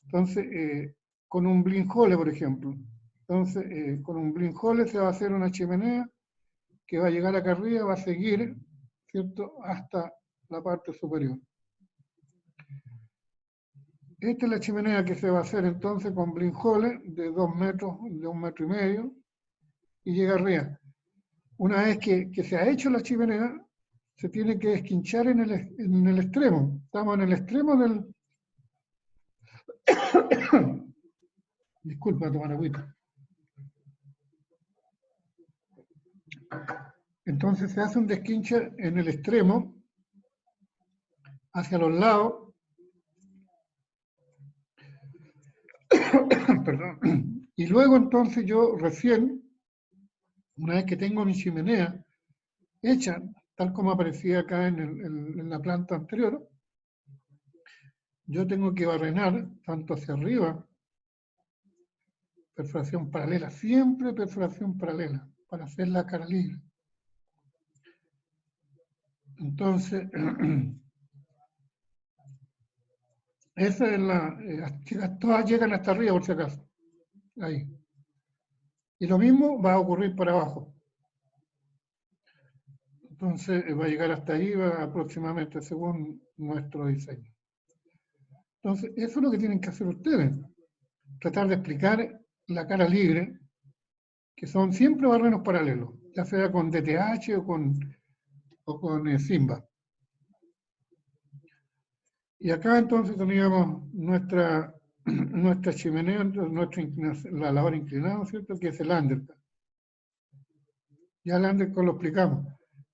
Entonces, con un blind hole, por ejemplo. Entonces, con un blind hole se va a hacer una chimenea que va a llegar acá arriba, va a seguir, ¿cierto?, hasta la parte superior. Esta es la chimenea que se va a hacer entonces con blind hole de 2 metros, de 1,5 metros, y llega arriba. Una vez que se ha hecho la chimenea, se tiene que esquinchar en el extremo. Estamos en el extremo del... Disculpa, tomar agüita. Entonces se hace un desquinche en el extremo, hacia los lados. Perdón. Y luego entonces yo recién, una vez que tengo mi chimenea hecha, tal como aparecía acá en la planta anterior, yo tengo que barrenar tanto hacia arriba, perforación paralela, siempre perforación paralela, para hacer la cara libre. Entonces, esa es todas llegan hasta arriba por si acaso, ahí. Y lo mismo va a ocurrir para abajo. Entonces va a llegar hasta ahí aproximadamente según nuestro diseño. Entonces, eso es lo que tienen que hacer ustedes. Tratar de explicar la cara libre, que son siempre barrenos paralelos, ya sea con DTH o con Simba. Y acá entonces teníamos nuestra chimenea, la labor inclinada, ¿cierto?, que es el undercut. Ya el undercut lo explicamos.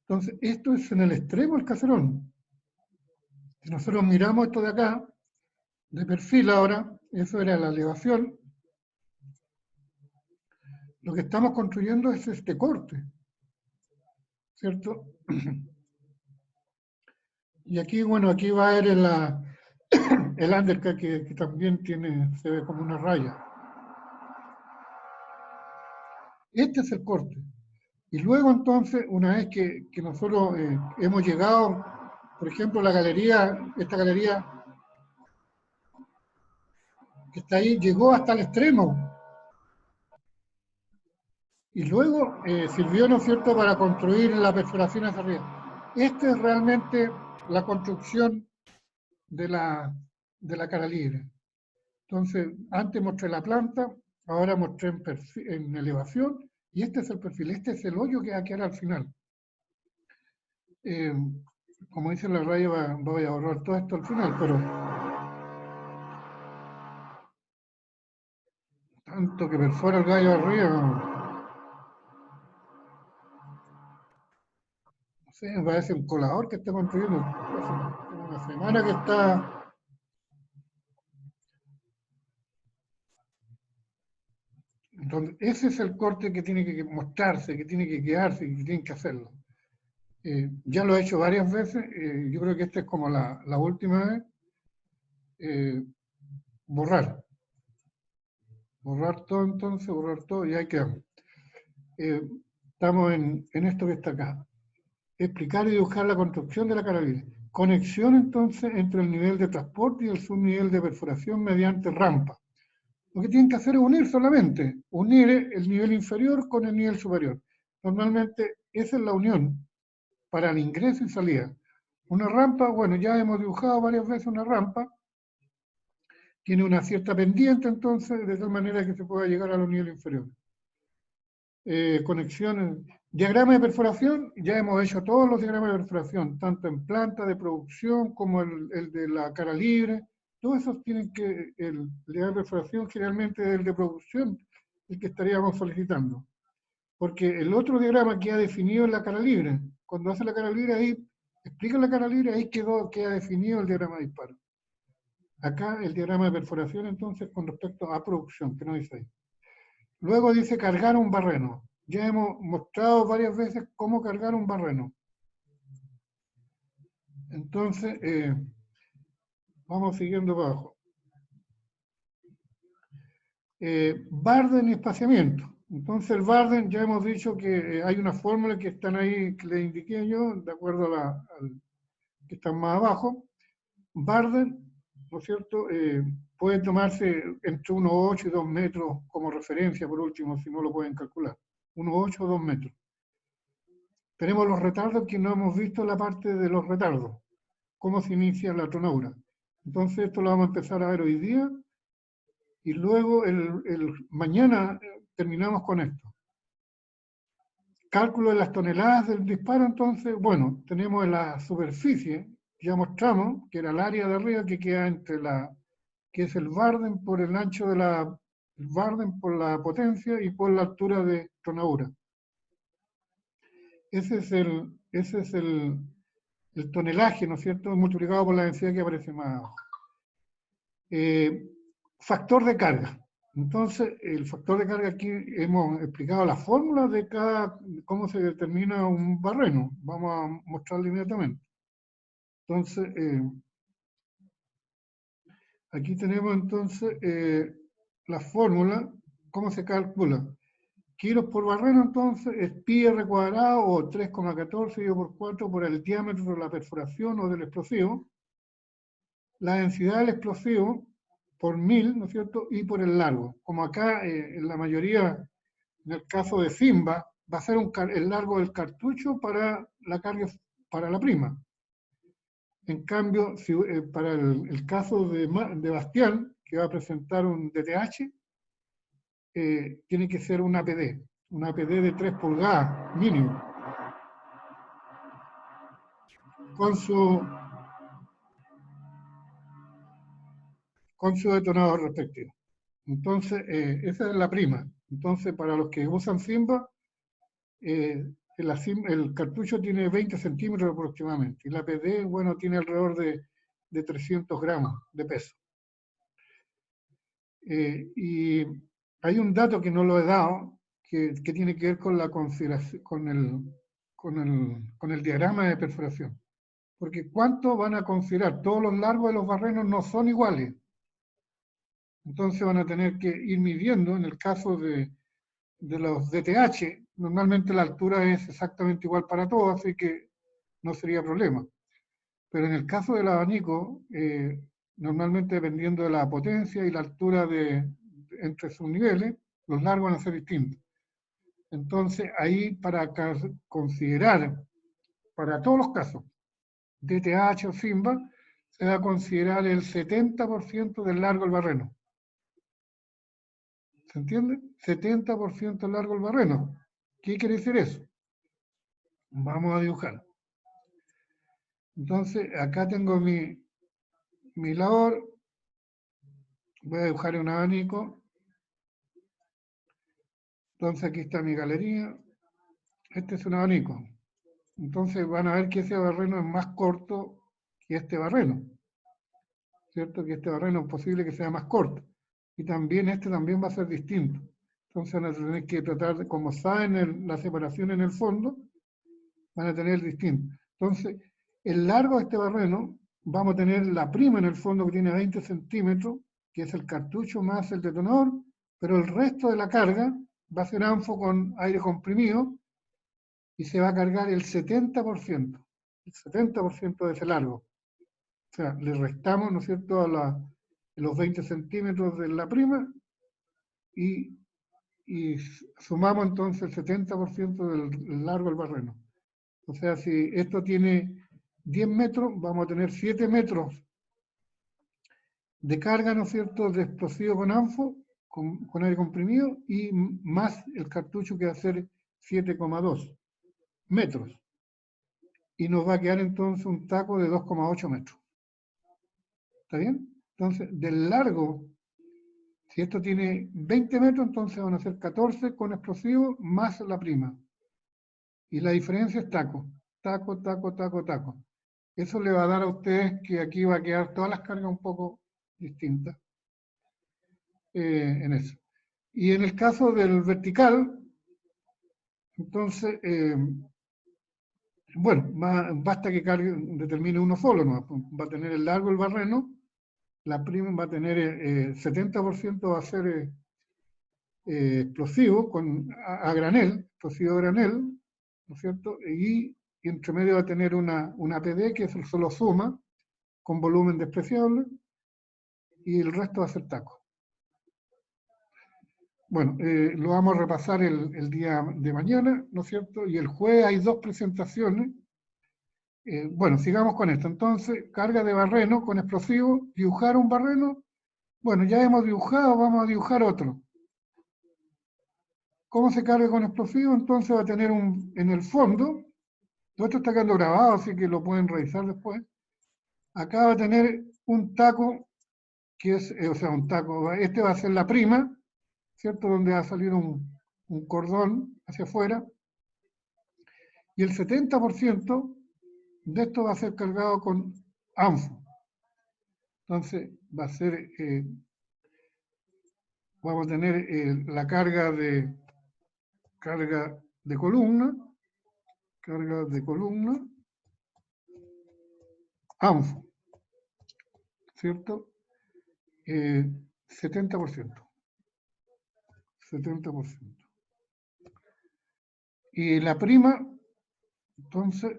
Entonces, esto es en el extremo del caserón. Si nosotros miramos esto de acá, de perfil ahora, eso era la elevación. Lo que estamos construyendo es este corte, ¿cierto? Y aquí, bueno, aquí va a haber el undercut que también se ve como una raya. Este es el corte. Y luego entonces, una vez que nosotros hemos llegado, por ejemplo, la galería, esta galería que está ahí, llegó hasta el extremo. Y luego sirvió, ¿no es cierto?, para construir la perforación hacia arriba. Esta es realmente la construcción de la cara libre. Entonces, antes mostré la planta, ahora mostré en elevación, y este es el perfil, este es el hoyo que va a quedar al final. Como dice la raya, voy a borrar todo esto al final, pero tanto que perfora el gallo arriba, no sé, me parece un colador que está construyendo. Hace una semana que está... Entonces, ese es el corte que tiene que mostrarse, que tiene que quedarse, que tienen que hacerlo. Ya lo he hecho varias veces, yo creo que esta es como la última vez. Borrar todo entonces, borrar todo y ahí quedamos. Estamos en esto que está acá. Explicar y dibujar la construcción de la cara libre. Conexión entonces entre el nivel de transporte y el subnivel de perforación mediante rampa. Lo que tienen que hacer es unir solamente, unir el nivel inferior con el nivel superior. Normalmente esa es la unión para el ingreso y salida. Una rampa, bueno, ya hemos dibujado varias veces una rampa, tiene una cierta pendiente entonces, de tal manera que se pueda llegar a los niveles inferiores. Conexiones, diagrama de perforación, ya hemos hecho todos los diagramas de perforación, tanto en planta de producción como el de la cara libre. Todos esos tienen que, el diagrama de perforación generalmente es el de producción, el que estaríamos solicitando. Porque el otro diagrama queda definido en la cara libre. Cuando hace la cara libre, ahí, explica la cara libre, ahí queda definido el diagrama de disparo. Acá el diagrama de perforación, entonces, con respecto a producción, que no dice ahí. Luego dice cargar un barreno. Ya hemos mostrado varias veces cómo cargar un barreno. Entonces, vamos siguiendo abajo. Barden y espaciamiento. Entonces el Varden, ya hemos dicho que hay una fórmula que están ahí, que les indiqué yo, de acuerdo al que están más abajo. Varden, ¿no es cierto?, puede tomarse entre 1,8 y 2 metros como referencia, por último, si no lo pueden calcular. 1,8 o 2 metros. Tenemos los retardos, que no hemos visto la parte de los retardos, cómo se inicia la tonadura. Entonces esto lo vamos a empezar a ver hoy día, y luego mañana terminamos con esto. Cálculo de las toneladas del disparo. Entonces, bueno, tenemos en la superficie, ya mostramos que era el área de arriba que queda entre que es el Varden por el ancho de el Varden por la potencia y por la altura de tonadura. Ese es el tonelaje, ¿no es cierto?, multiplicado por la densidad que aparece más abajo. Factor de carga. Entonces, el factor de carga, aquí hemos explicado la fórmula de cómo se determina un barreno. Vamos a mostrarlo inmediatamente. Entonces, aquí tenemos entonces la fórmula, cómo se calcula. Kilos por barreno, entonces, es pi r cuadrado o 3,14 dividido por 4 por el diámetro de la perforación o del explosivo. La densidad del explosivo por 1000, ¿no es cierto?, y por el largo. Como acá, en la mayoría, en el caso de Simba, va a ser el largo del cartucho para la carga, para la prima. En cambio, para el caso de Bastián, que va a presentar un DTH, tiene que ser una APD de 3 pulgadas mínimo, con su detonador respectivo. Entonces, esa es la prima. Entonces, para los que usan Simba, el cartucho tiene 20 centímetros aproximadamente, y la PD, bueno, tiene alrededor de 300 gramos de peso. Y hay un dato que no lo he dado, que tiene que ver con la consideración, con el diagrama de perforación. Porque ¿cuánto van a considerar? Todos los largos de los barrenos no son iguales. Entonces van a tener que ir midiendo. En el caso de los DTH, normalmente la altura es exactamente igual para todos, así que no sería problema. Pero en el caso del abanico, normalmente dependiendo de la potencia y la altura entre sus niveles, los largos van a ser distintos. Entonces ahí, para considerar, para todos los casos, DTH o Simba, se va a considerar el 70% del largo del barreno. ¿Se entiende? 70% largo el barreno. ¿Qué quiere decir eso? Vamos a dibujar. Entonces, acá tengo mi labor. Voy a dibujar un abanico. Entonces, aquí está mi galería. Este es un abanico. Entonces, van a ver que ese barreno es más corto que este barreno. ¿Cierto? Que este barreno es posible que sea más corto. Y también este también va a ser distinto. Entonces van a tener que tratar de, como saben la separación en el fondo, van a tener distinto. Entonces, el largo de este barreno, vamos a tener la prima en el fondo que tiene 20 centímetros, que es el cartucho más el detonador, pero el resto de la carga va a ser anfo con aire comprimido y se va a cargar el 70%. El 70% de ese largo. O sea, le restamos, ¿no es cierto?, los 20 centímetros de la prima y sumamos entonces el 70% del largo del barreno. O sea, si esto tiene 10 metros, vamos a tener 7 metros de carga, ¿no es cierto?, de explosivo con anfo, con aire comprimido, y más el cartucho que va a ser 7,2 metros. Y nos va a quedar entonces un taco de 2,8 metros. ¿Está bien? Entonces, del largo, si esto tiene 20 metros, entonces van a ser 14 con explosivo más la prima. Y la diferencia es taco. Taco, taco, taco, taco. Eso le va a dar a ustedes que aquí va a quedar todas las cargas un poco distintas en eso. Y en el caso del vertical, entonces, bueno, basta que determine uno solo, ¿no? Va a tener el largo el barreno, la prima va a tener 70% va a ser explosivo a granel, explosivo a granel, ¿no es cierto? Y entre medio va a tener una PD que eso solo suma, con volumen despreciable, y el resto va a ser taco. Bueno, lo vamos a repasar el día de mañana, ¿no es cierto? Y el jueves hay 2 presentaciones. Bueno, sigamos con esto. Entonces, carga de barreno con explosivo, dibujar un barreno. Bueno, ya hemos dibujado, vamos a dibujar otro. ¿Cómo se carga con explosivo? Entonces va a tener en el fondo, todo esto está quedando grabado, así que lo pueden revisar después. Acá va a tener un taco, que es, o sea, un taco, este va a ser la prima, ¿cierto? Donde va a salir un cordón hacia afuera. Y el 70% de esto va a ser cargado con ANFO. Entonces va a ser, vamos a tener la carga de columna, ANFO, ¿cierto? 70%. Y la prima, entonces,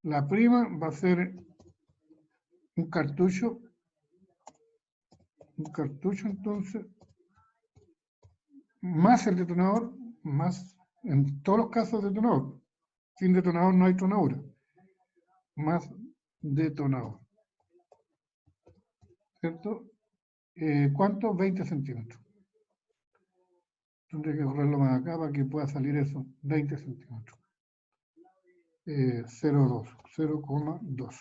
la prima va a ser un cartucho entonces, más el detonador, más, en todos los casos detonador. Sin detonador no hay tonadura. Más detonador. ¿Cierto? ¿Cuánto? 20 centímetros. Tendré que correrlo más acá para que pueda salir eso. 20 centímetros. 0,2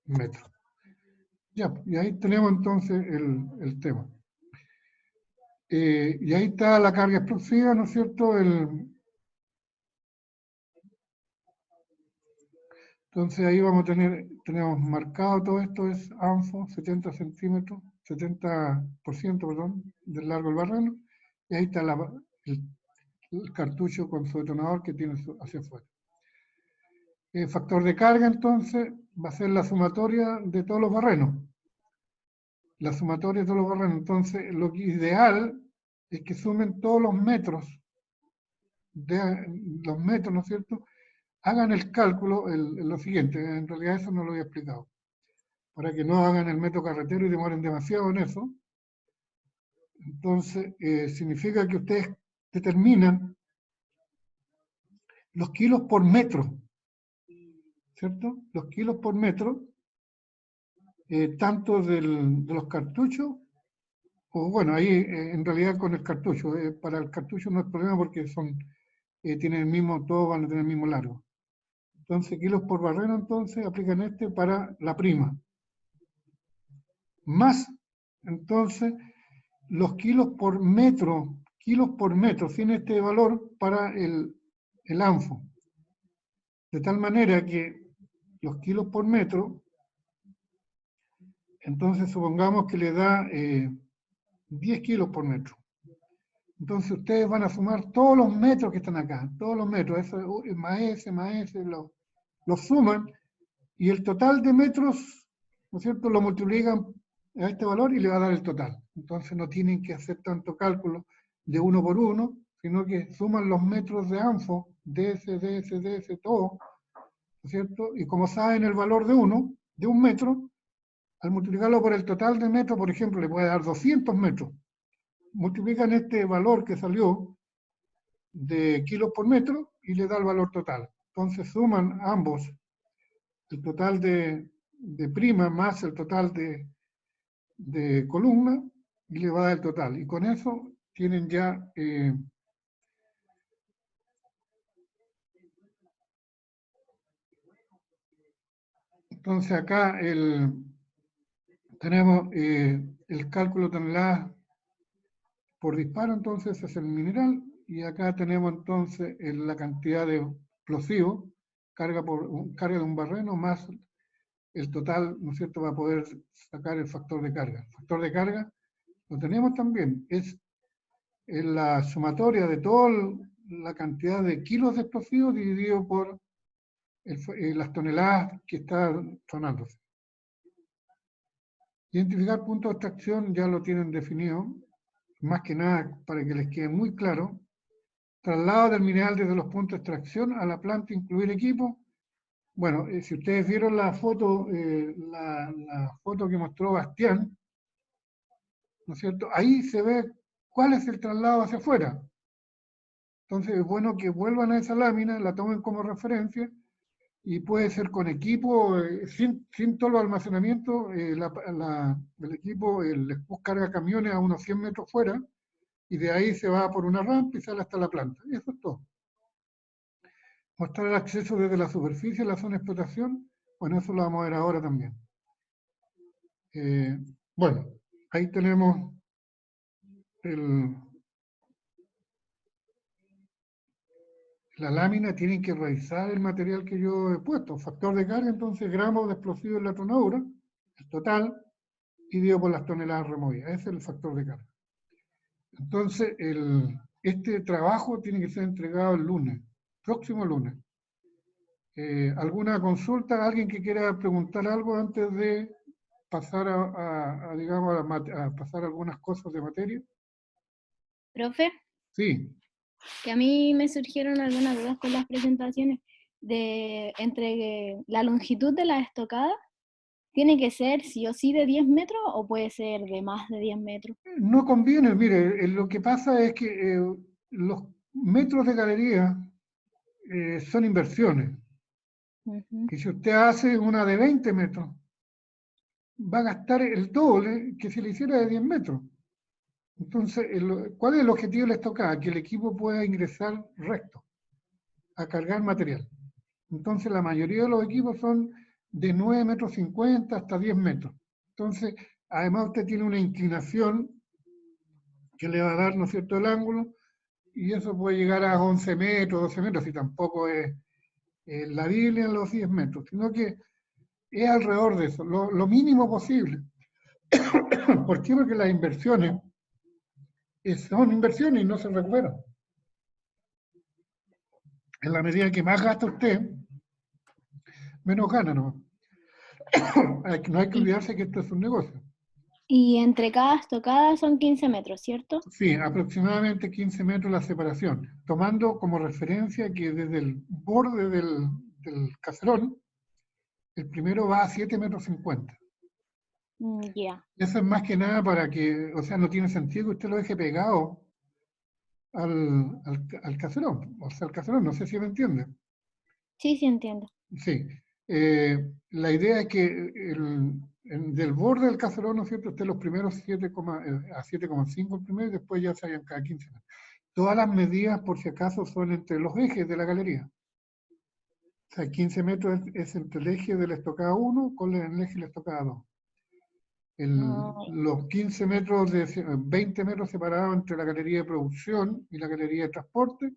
metros. Ya, y ahí tenemos entonces el tema. Y ahí está la carga explosiva, ¿no es cierto? Entonces ahí vamos a tenemos marcado todo esto, es ANFO, 70 centímetros, 70%, perdón, del largo del barreno, y ahí está el cartucho con su detonador que tiene hacia afuera. El factor de carga, entonces, va a ser la sumatoria de todos los barrenos. La sumatoria de todos los barrenos. Entonces, lo ideal es que sumen todos los metros, ¿no es cierto? Hagan el cálculo, lo siguiente, en realidad eso no lo había explicado, para que no hagan el método carretero y demoren demasiado en eso. Entonces, significa que ustedes determinan los kilos por metro, ¿cierto? Los kilos por metro, tanto de los cartuchos, o bueno, ahí en realidad con el cartucho, para el cartucho no es problema porque tienen el mismo, todos van a tener el mismo largo. Entonces, kilos por barreno, entonces, aplican este para la prima. Más, entonces, los kilos por metro, tiene este valor para el ANFO. De tal manera que los kilos por metro, entonces supongamos que le da 10 kilos por metro. Entonces ustedes van a sumar todos los metros que están acá, todos los metros, eso, más ese, lo suman, y el total de metros, ¿no es cierto?, lo multiplican a este valor y le va a dar el total. Entonces no tienen que hacer tanto cálculo de uno por uno, sino que suman los metros de ANFO, DS, todo, ¿no es cierto? Y como saben el valor de un metro, al multiplicarlo por el total de metros, por ejemplo, le puede dar 200 metros. Multiplican este valor que salió de kilos por metro y le da el valor total. Entonces suman ambos el total de prima más el total de columna y le va a dar el total. Y con eso tienen ya entonces acá tenemos el cálculo de toneladas por disparo, entonces es el mineral, y acá tenemos entonces la cantidad de explosivo, carga de un barreno más el total, ¿no es cierto?, va a poder sacar el factor de carga. El factor de carga lo tenemos también, es la sumatoria de toda la cantidad de kilos de explosivos dividido por las toneladas que están sonándose. Identificar puntos de extracción ya lo tienen definido, más que nada para que les quede muy claro. Traslado del mineral desde los puntos de extracción a la planta, incluir equipo. Bueno, si ustedes vieron la foto que mostró Bastián, ¿no es cierto? Ahí se ve cuál es el traslado hacia afuera. Entonces es bueno que vuelvan a esa lámina, la tomen como referencia, y puede ser con equipo, sin todo el almacenamiento, el equipo, el Spus carga camiones a unos 100 metros fuera, y de ahí se va por una rampa y sale hasta la planta. Y eso es todo. Mostrar el acceso desde la superficie a la zona de explotación, bueno, eso lo vamos a ver ahora también. Bueno, ahí tenemos la lámina. Tienen que revisar el material que yo he puesto. Factor de carga, entonces, gramos de explosivo en la tonadura, el total, dividido por las toneladas removidas. Ese es el factor de carga. Entonces, este trabajo tiene que ser entregado el lunes, próximo lunes. ¿Alguna consulta? ¿Alguien que quiera preguntar algo antes de pasar digamos, a pasar algunas cosas de materia? Profe, Sí. que a mí me surgieron algunas dudas con las presentaciones entre la longitud de la estocada. ¿Tiene que ser sí o sí de 10 metros o puede ser de más de 10 metros? No conviene, mire, lo que pasa es que los metros de galería son inversiones. Y si usted hace una de 20 metros, va a gastar el doble que si le hiciera de 10 metros. Entonces, ¿cuál es el objetivo de la estocada? Que el equipo pueda ingresar recto, a cargar material. Entonces, la mayoría de los equipos son de 9,50 metros hasta 10 metros. Entonces, además usted tiene una inclinación que le va a dar, ¿no es cierto?, el ángulo, y eso puede llegar a 11 metros, 12 metros, y tampoco es la Biblia en los 10 metros, sino que es alrededor de eso, lo mínimo posible. ¿Por qué? Porque las inversiones son inversiones y no se recuperan. En la medida que más gasta usted, menos gana, ¿no? No hay que olvidarse que esto es un negocio. Y entre cada estocada son 15 metros, ¿cierto? Sí, aproximadamente 15 metros la separación, tomando como referencia que desde el borde del caserón, el primero va a 7,50 metros. Ya. Eso es más que nada para que, o sea, no tiene sentido que usted lo deje pegado al caserón. O sea, al caserón, no sé si me entiende. Sí, sí entiendo. Sí. La idea es que del borde del caserón, ¿no es cierto?, usted los primeros 7,5 el primero y después ya se hayan cada 15 metros. Todas las medidas, por si acaso, son entre los ejes de la galería. O sea, 15 metros es entre el eje de la estocada 1 con el eje de la estocada 2. Los 15 metros, 20 metros separados entre la galería de producción y la galería de transporte,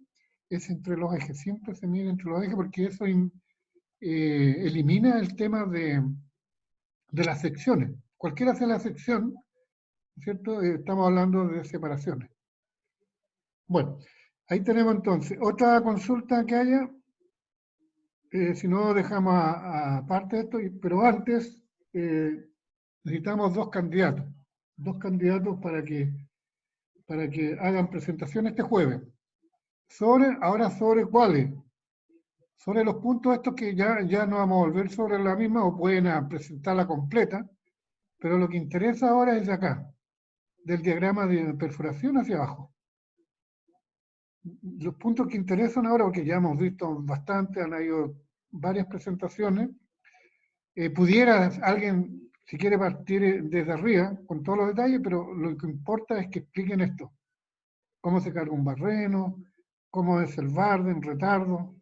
es entre los ejes. Siempre se mide entre los ejes porque eso elimina el tema de las secciones. Cualquiera sea la sección, ¿cierto? Estamos hablando de separaciones. Bueno, ahí tenemos entonces otra consulta que haya. Si no, dejamos aparte esto, pero antes necesitamos dos candidatos para que hagan presentación este jueves. ¿Sobre cuáles? Sobre los puntos estos que ya no vamos a volver sobre la misma o pueden presentarla completa, pero lo que interesa ahora es de acá, del diagrama de perforación hacia abajo. Los puntos que interesan ahora, porque ya hemos visto bastante, han habido varias presentaciones, pudiera alguien, si quiere partir desde arriba, con todos los detalles, pero lo que importa es que expliquen esto. Cómo se carga un barreno, cómo es el barden, retardo.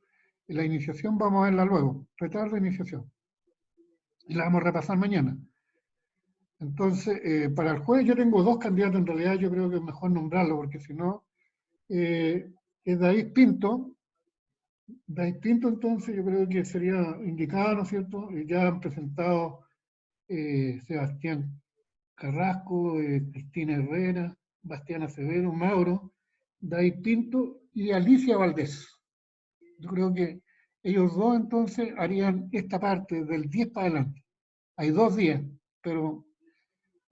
La iniciación vamos a verla luego, retardo e iniciación. Y la vamos a repasar mañana. Entonces, para el jueves yo tengo dos candidatos, en realidad yo creo que es mejor nombrarlo, porque si no, es David Pinto. David Pinto, entonces, yo creo que sería indicado, ¿no es cierto? Ya han presentado Sebastián Carrasco, Cristina Herrera, Bastián Acevedo, Mauro, David Pinto y Alicia Valdés. Yo creo que ellos dos entonces harían esta parte del 10 para adelante. Hay 2 días, pero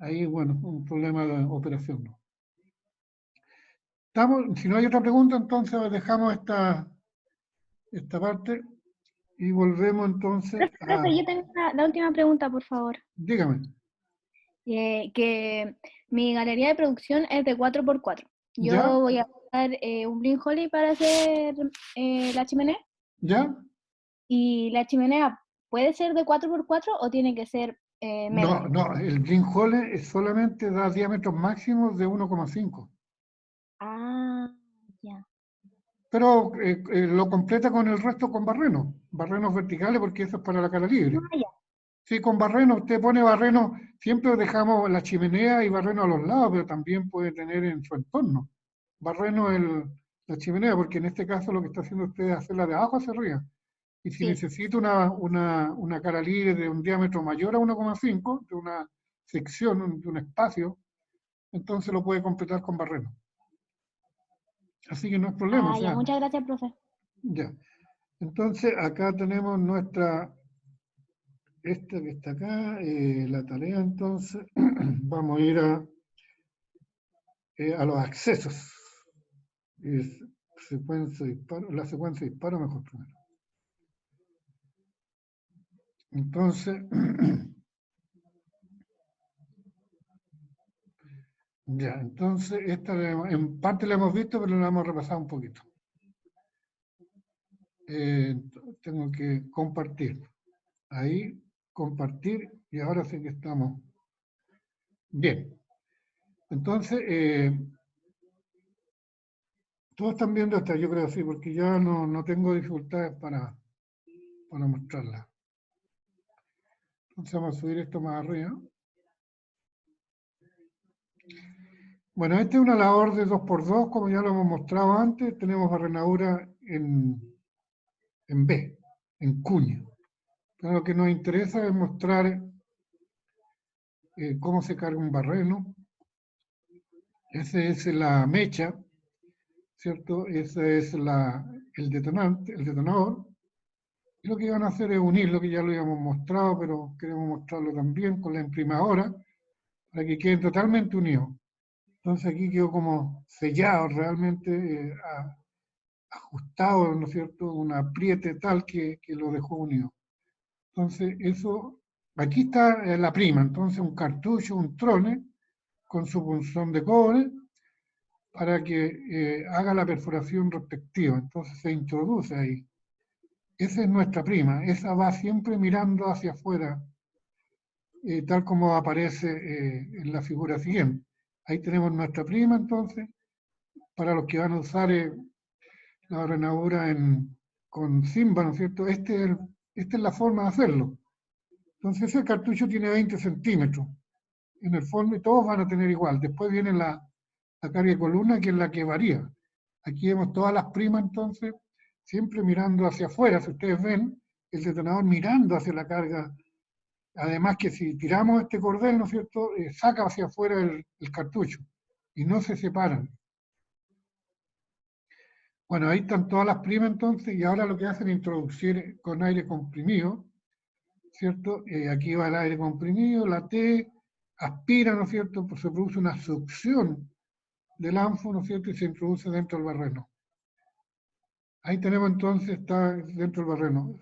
Ahí, bueno, un problema de operación, ¿no? Si no hay otra pregunta, entonces dejamos esta parte y volvemos entonces a... Profe, yo tengo la última pregunta, por favor. Dígame. Que mi galería de producción es de 4x4. Yo ¿Ya? voy a usar un Blink Holley para hacer la chimenea. ¿Ya? ¿Y la chimenea puede ser de 4x4 o tiene que ser menos? No, el Green Hole solamente da diámetros máximos de 1,5. Ah, ya. Pero lo completa con el resto con barrenos verticales, porque eso es para la cara libre. Ah, ya. Sí, con barreno, usted pone barreno, siempre dejamos la chimenea y barreno a los lados, pero también puede tener en su entorno barreno la chimenea, porque en este caso lo que está haciendo usted es hacerla de abajo hacia arriba. Y si Sí. necesita una cara libre de un diámetro mayor a 1,5, de una sección, de un espacio, entonces lo puede completar con barreno. Así que no es problema. Ah, o sea, ya. Muchas gracias, profe. ya. Entonces acá tenemos esta que está acá, la tarea entonces, vamos a ir a los accesos. Secuencia de disparo, la secuencia de disparo mejor primero. Entonces, ya, entonces esta en parte la hemos visto, pero la hemos repasado un poquito. Tengo que compartir. Ahí, compartir, y ahora sí que estamos. Bien. Entonces, todos están viendo esta, yo creo sí, porque ya no tengo dificultades para mostrarla. Entonces vamos a subir esto más arriba. Bueno, esta es una labor de 2x2, como ya lo hemos mostrado antes. Tenemos barrenadura en B, en cuña. Pero lo que nos interesa es mostrar cómo se carga un barreno. Esa es la mecha, ¿cierto? Ese es el detonador. Y lo que van a hacer es unir lo que ya lo habíamos mostrado, pero queremos mostrarlo también con la imprimadora, para que queden totalmente unidos. Entonces aquí quedó como sellado realmente, ajustado, ¿no es cierto? Un apriete tal que lo dejó unido. Entonces eso, aquí está la prima, entonces un cartucho, un trone, con su punzón de cobre, para que haga la perforación respectiva. Entonces se introduce ahí. Esa es nuestra prima, esa va siempre mirando hacia afuera, tal como aparece en la figura siguiente. Ahí tenemos nuestra prima, entonces, para los que van a usar la barrenadura con Simba, ¿no es cierto? Esta es la forma de hacerlo. Entonces ese cartucho tiene 20 centímetros en el fondo y todos van a tener igual. Después viene la carga de columna, que es la que varía. Aquí vemos todas las primas, entonces, siempre mirando hacia afuera. Si ustedes ven, el detonador mirando hacia la carga. Además que si tiramos este cordel, ¿no es cierto?, saca hacia afuera el cartucho y no se separan. Bueno, ahí están todas las primas entonces, y ahora lo que hacen es introducir con aire comprimido, ¿cierto? Aquí va el aire comprimido, la T aspira, ¿no es cierto?, pues se produce una succión del anfo, ¿no es cierto?, y se introduce dentro del barreno. Ahí tenemos entonces, está dentro del barreno.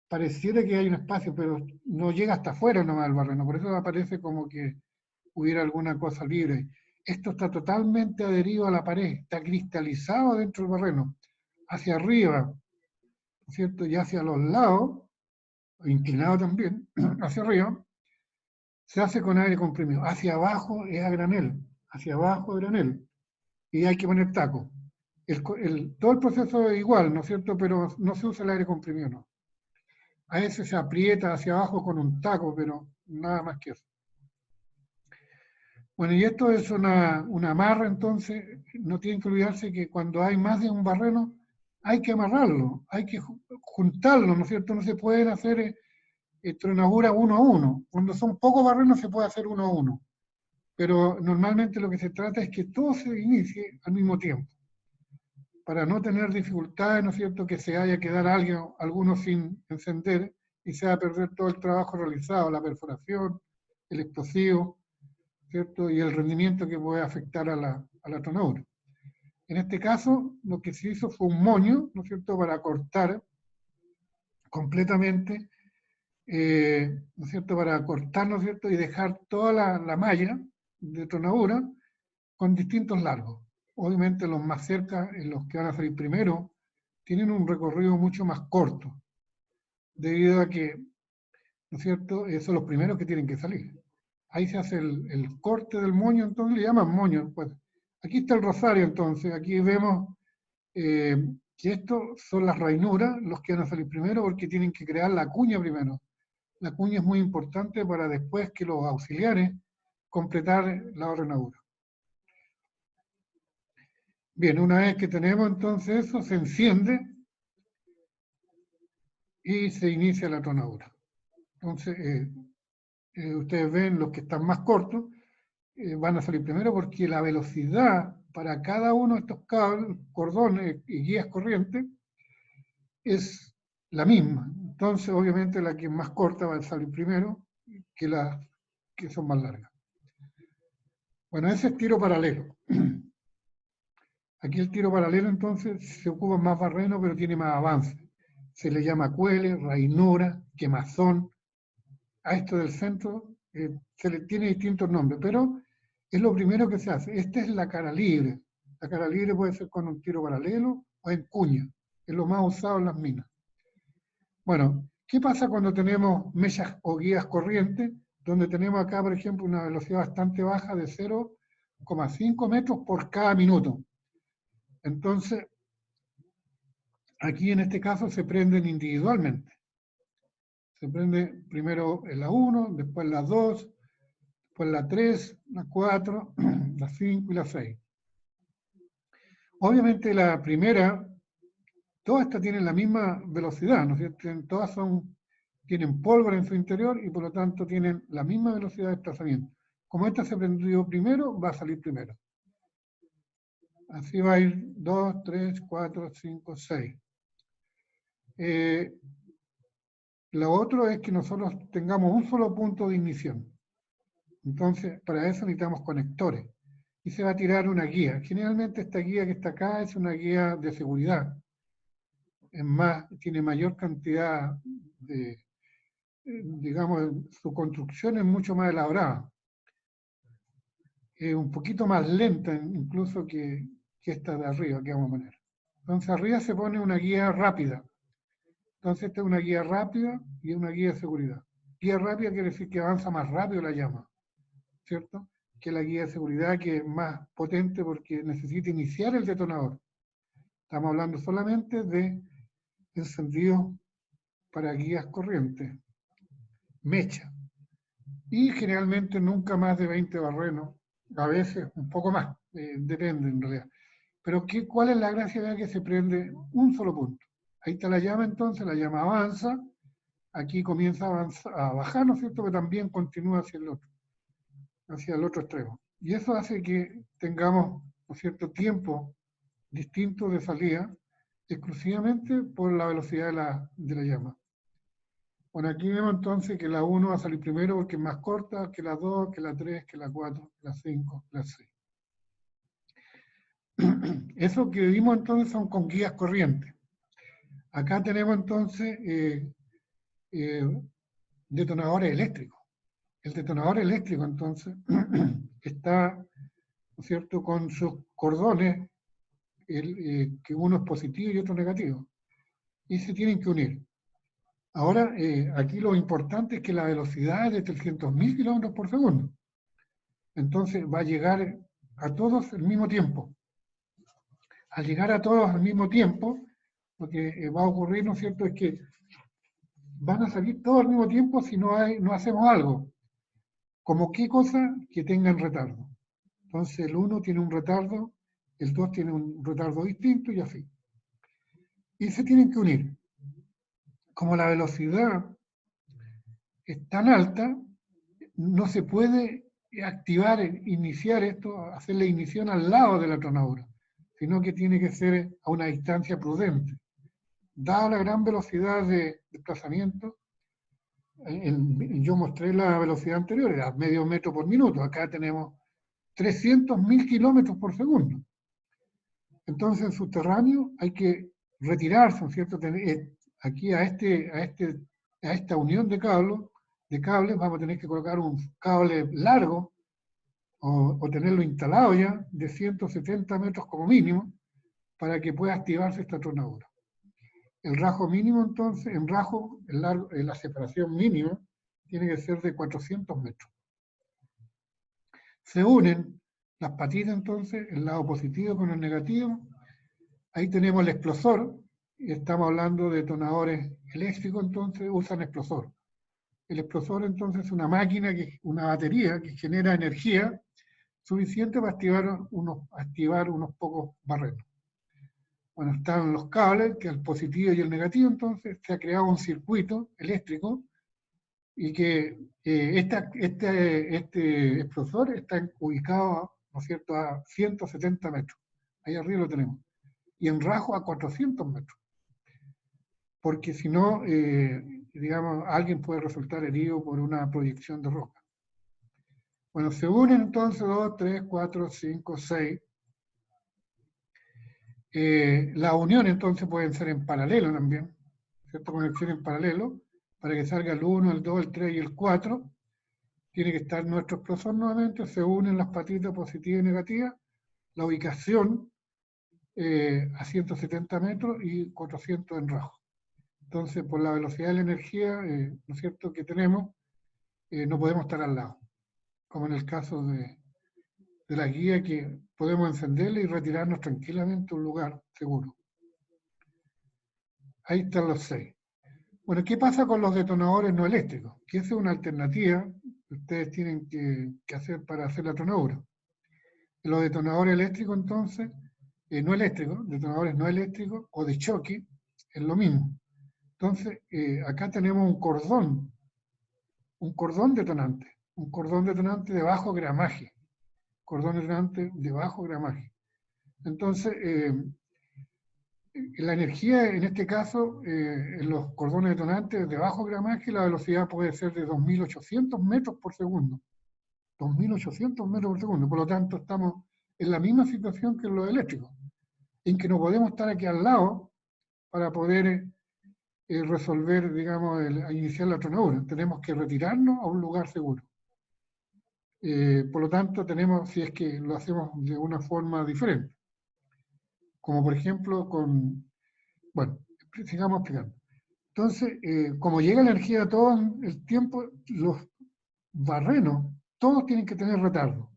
Pareciera que hay un espacio, pero no llega hasta afuera nomás del barreno, por eso aparece como que hubiera alguna cosa libre. Esto está totalmente adherido a la pared, está cristalizado dentro del barreno, hacia arriba, ¿no es cierto?, y hacia los lados, inclinado también, hacia arriba, se hace con aire comprimido. Hacia abajo es a granel, hacia abajo a granel, y hay que poner taco. Todo el proceso es igual, ¿no es cierto?, pero no se usa el aire comprimido, no. A veces se aprieta hacia abajo con un taco, pero nada más que eso. Bueno, y esto es una amarra, entonces, no tienen que olvidarse que cuando hay más de un barreno, hay que amarrarlo, hay que juntarlo, ¿no es cierto? No se pueden hacer tronaduras uno a uno. Cuando son pocos barrenos se puede hacer uno a uno. Pero normalmente lo que se trata es que todo se inicie al mismo tiempo, para no tener dificultades, ¿no es cierto?, que se haya que dar alguno sin encender y se va a perder todo el trabajo realizado, la perforación, el explosivo. ¿cierto? Y el rendimiento que puede afectar a la tronadura. En este caso, lo que se hizo fue un moño, ¿no es cierto?, para cortar completamente, ¿no es cierto?, para cortar, ¿no es cierto?, y dejar toda la malla de tronadura con distintos largos. Obviamente los más cerca, los que van a salir primero, tienen un recorrido mucho más corto, debido a que, ¿no es cierto?, son los primeros que tienen que salir. Ahí se hace el corte del moño, entonces le llaman moño. Pues aquí está el rosario, entonces, aquí vemos que estos son las rainuras, los que van a salir primero, porque tienen que crear la cuña primero. La cuña es muy importante para después que los auxiliares completar la hornadura. Bien, una vez que tenemos entonces eso, se enciende y se inicia la tronadura. Entonces, ustedes ven los que están más cortos, van a salir primero porque la velocidad para cada uno de estos cables, cordones y guías corrientes es la misma. Entonces, obviamente, la que es más corta va a salir primero que las que son más largas. Bueno, ese es tiro paralelo. Aquí el tiro paralelo, entonces, se ocupa más barreno, pero tiene más avance. Se le llama cuele, rainura, quemazón. A esto del centro se le tiene distintos nombres, pero es lo primero que se hace. Esta es la cara libre. La cara libre puede ser con un tiro paralelo o en cuña. Es lo más usado en las minas. Bueno, ¿qué pasa cuando tenemos mechas o guías corrientes? Donde tenemos acá, por ejemplo, una velocidad bastante baja de 0,5 metros por cada minuto. Entonces, aquí en este caso se prenden individualmente. Se prende primero en la 1, después la 2, después la 3, la 4, la 5 y la 6. Obviamente la primera, todas estas tienen la misma velocidad, ¿no es cierto? Todas tienen pólvora en su interior y por lo tanto tienen la misma velocidad de desplazamiento. Como esta se prendió primero, va a salir primero. Así va a ir 2, 3, 4, 5, 6. Lo otro es que nosotros tengamos un solo punto de ignición. Entonces, para eso necesitamos conectores. Y se va a tirar una guía. Generalmente esta guía que está acá es una guía de seguridad. Es más, tiene mayor cantidad de, digamos, su construcción es mucho más elaborada. Es un poquito más lenta incluso que esta de arriba que vamos a poner. Entonces arriba se pone una guía rápida. Entonces esta es una guía rápida y una guía de seguridad. Guía rápida quiere decir que avanza más rápido la llama, ¿cierto? Que la guía de seguridad, que es más potente porque necesita iniciar el detonador. Estamos hablando solamente de encendido para guías corrientes, mecha. Y generalmente nunca más de 20 barrenos, a veces un poco más, depende en realidad. Pero ¿cuál es la gracia de que se prende un solo punto? Ahí está la llama entonces, la llama avanza, aquí comienza a bajar, ¿no es cierto? Pero también continúa hacia el otro extremo. Y eso hace que tengamos, ¿no es cierto?, tiempo distinto de salida, exclusivamente por la velocidad de la llama. Bueno, aquí vemos entonces que la 1 va a salir primero porque es más corta que la 2, que la 3, que la 4, que la 5, que la 6. Eso que vimos entonces son con guías corrientes. Acá tenemos entonces detonadores eléctricos. El detonador eléctrico entonces está, ¿no es cierto?, con sus cordones, que uno es positivo y otro negativo. Y se tienen que unir. Ahora, aquí lo importante es que la velocidad es de 300.000 kilómetros por segundo. Entonces va a llegar a todos al mismo tiempo. Al llegar a todos al mismo tiempo, lo que va a ocurrir, ¿no es cierto?, es que van a salir todos al mismo tiempo si no hacemos algo. ¿Como qué cosa? Que tengan retardo. Entonces el 1 tiene un retardo, el 2 tiene un retardo distinto y así. Y se tienen que unir. Como la velocidad es tan alta, no se puede activar, iniciar esto, hacer la ignición al lado de la tronadura, sino que tiene que ser a una distancia prudente. Dada la gran velocidad de desplazamiento, yo mostré la velocidad anterior, era medio metro por minuto. Acá tenemos 300.000 kilómetros por segundo. Entonces, en subterráneo hay que retirarse, ¿no es cierto? Aquí a esta unión de cables vamos a tener que colocar un cable largo o tenerlo instalado ya de 170 metros como mínimo para que pueda activarse esta tronadura. El rajo mínimo, entonces, la separación mínima tiene que ser de 400 metros. Se unen las patitas, entonces, el lado positivo con el negativo. Ahí tenemos el explosor, y estamos hablando de detonadores eléctricos, entonces usan explosor. El explosor, entonces, es una máquina, una batería que genera energía suficiente para activar unos pocos barrenos. Bueno, están los cables, que el positivo y el negativo, entonces se ha creado un circuito eléctrico y que este explosor está ubicado, ¿no es cierto?, a 170 metros. Ahí arriba lo tenemos. Y en rajo a 400 metros. Porque si no, digamos, alguien puede resultar herido por una proyección de roca. Bueno, se unen entonces 2, 3, 4, 5, 6. La unión entonces pueden ser en paralelo también, ¿cierto? Conexión en paralelo, para que salga el 1, el 2, el 3 y el 4. Tiene que estar nuestro explosor nuevamente, se unen las patitas positiva y negativa, la ubicación a 170 metros y 400 en rajo. Entonces, por la velocidad de la energía, ¿no es cierto?, que tenemos, no podemos estar al lado, como en el caso de la guía, que podemos encenderla y retirarnos tranquilamente a un lugar seguro. Ahí están los 6. Bueno, ¿qué pasa con los detonadores no eléctricos? Que esa es una alternativa que ustedes tienen que hacer para hacer la tronadura. Los detonadores eléctricos, entonces, detonadores no eléctricos o de choque, es lo mismo. Entonces, acá tenemos un cordón detonante de bajo gramaje. Cordón detonante de bajo gramaje. Entonces, la energía, en este caso, en los cordones detonantes de bajo gramaje, la velocidad puede ser de 2.800 metros por segundo. 2.800 metros por segundo. Por lo tanto, estamos en la misma situación que en los eléctricos, en que no podemos estar aquí al lado para poder resolver, digamos, iniciar la tronadura. Tenemos que retirarnos a un lugar seguro. Por lo tanto, si es que lo hacemos de una forma diferente. Como por ejemplo bueno, sigamos explicando. Entonces, como llega la energía todo el tiempo, los barrenos, todos tienen que tener retardo.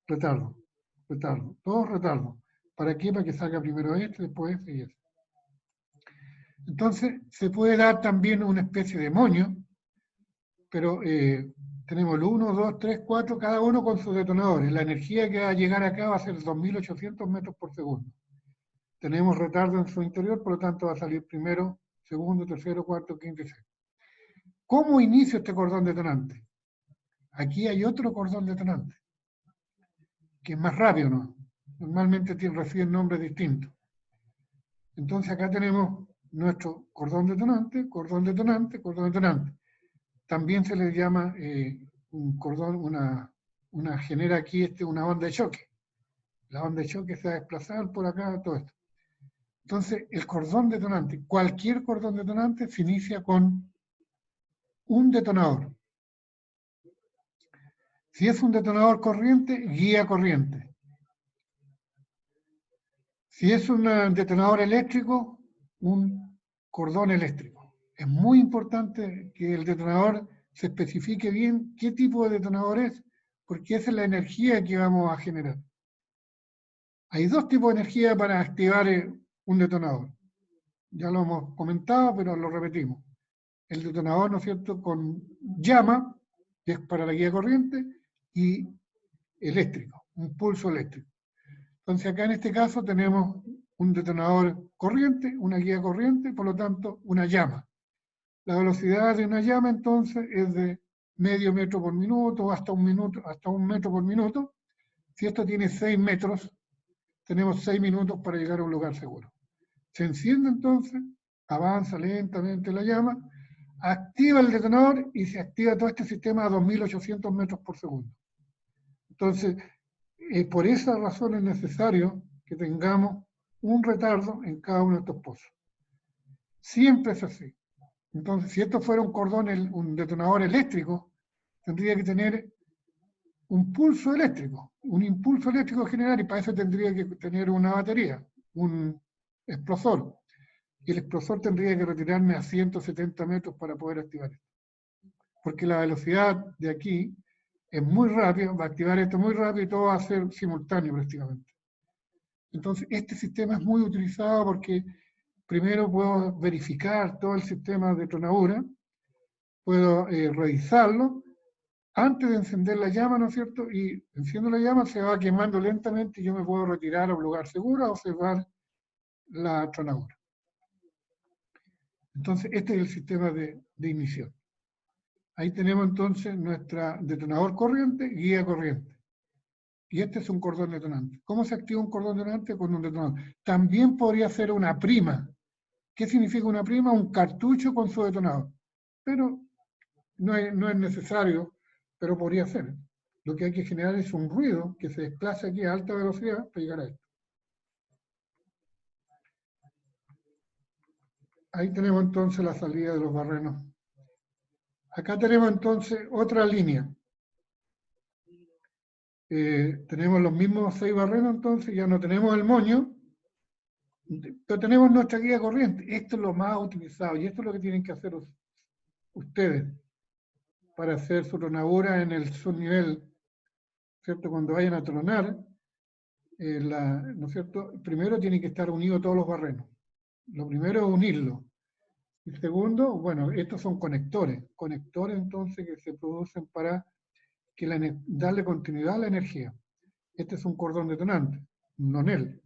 Todos retardo. ¿Para qué? Para que salga primero después y este. Entonces, se puede dar también una especie de moño, pero tenemos el 1, 2, 3, 4, cada uno con sus detonadores. La energía que va a llegar acá va a ser 2.800 metros por segundo. Tenemos retardo en su interior, por lo tanto va a salir primero, segundo, tercero, cuarto, quinto y sexto. ¿Cómo inicio este cordón detonante? Aquí hay otro cordón detonante, que es más rápido, ¿no? Normalmente reciben nombres distintos. Entonces acá tenemos nuestro cordón detonante, cordón detonante, cordón detonante. También se le llama un cordón, genera aquí una onda de choque. La onda de choque se va a desplazar por acá, todo esto. Entonces, el cordón detonante, cualquier cordón detonante se inicia con un detonador. Si es un detonador corriente, guía corriente. Si es un detonador eléctrico, un cordón eléctrico. Es muy importante que el detonador se especifique bien qué tipo de detonador es, porque esa es la energía que vamos a generar. Hay dos tipos de energía para activar un detonador. Ya lo hemos comentado, pero lo repetimos. El detonador, ¿no es cierto?, con llama, que es para la guía corriente, y eléctrico, un pulso eléctrico. Entonces acá en este caso tenemos un detonador corriente, una guía corriente, por lo tanto una llama. La velocidad de una llama entonces es de medio metro por minuto, hasta un metro por minuto. Si esto tiene 6 metros, tenemos 6 minutos para llegar a un lugar seguro. Se enciende entonces, avanza lentamente la llama, activa el detonador y se activa todo este sistema a 2.800 metros por segundo. Entonces, por esa razón es necesario que tengamos un retardo en cada uno de estos pozos. Siempre es así. Entonces, si esto fuera un cordón, un detonador eléctrico, tendría que tener un pulso eléctrico, un impulso eléctrico general, y para eso tendría que tener una batería, un explosor. Y el explosor tendría que retirarme a 170 metros para poder activar esto. Porque la velocidad de aquí es muy rápida, va a activar esto muy rápido y todo va a ser simultáneo prácticamente. Entonces, este sistema es muy utilizado porque primero puedo verificar todo el sistema de tronadura, puedo revisarlo antes de encender la llama, ¿no es cierto? Y enciendo la llama, se va quemando lentamente y yo me puedo retirar a un lugar seguro a observar la tronadura. Entonces, este es el sistema de ignición. Ahí tenemos entonces nuestra detonador corriente, guía corriente. Y este es un cordón detonante. ¿Cómo se activa un cordón detonante? Con un detonador. También podría ser una prima. ¿Qué significa una prima? Un cartucho con su detonador. Pero no es necesario, pero podría ser. Lo que hay que generar es un ruido que se desplace aquí a alta velocidad para llegar a esto. Ahí tenemos entonces la salida de los barrenos. Acá tenemos entonces otra línea. Tenemos los mismos 6 barrenos, entonces ya no tenemos el moño, pero tenemos nuestra guía corriente. Esto es lo más utilizado y esto es lo que tienen que hacer ustedes para hacer su tronadura en el subnivel, ¿cierto? Cuando vayan a tronar, ¿no es cierto? Primero tienen que estar unidos todos los barrenos. Lo primero es unirlos. Y segundo, bueno, estos son conectores. Conectores entonces que se producen para darle continuidad a la energía. Este es un cordón detonante, nonel.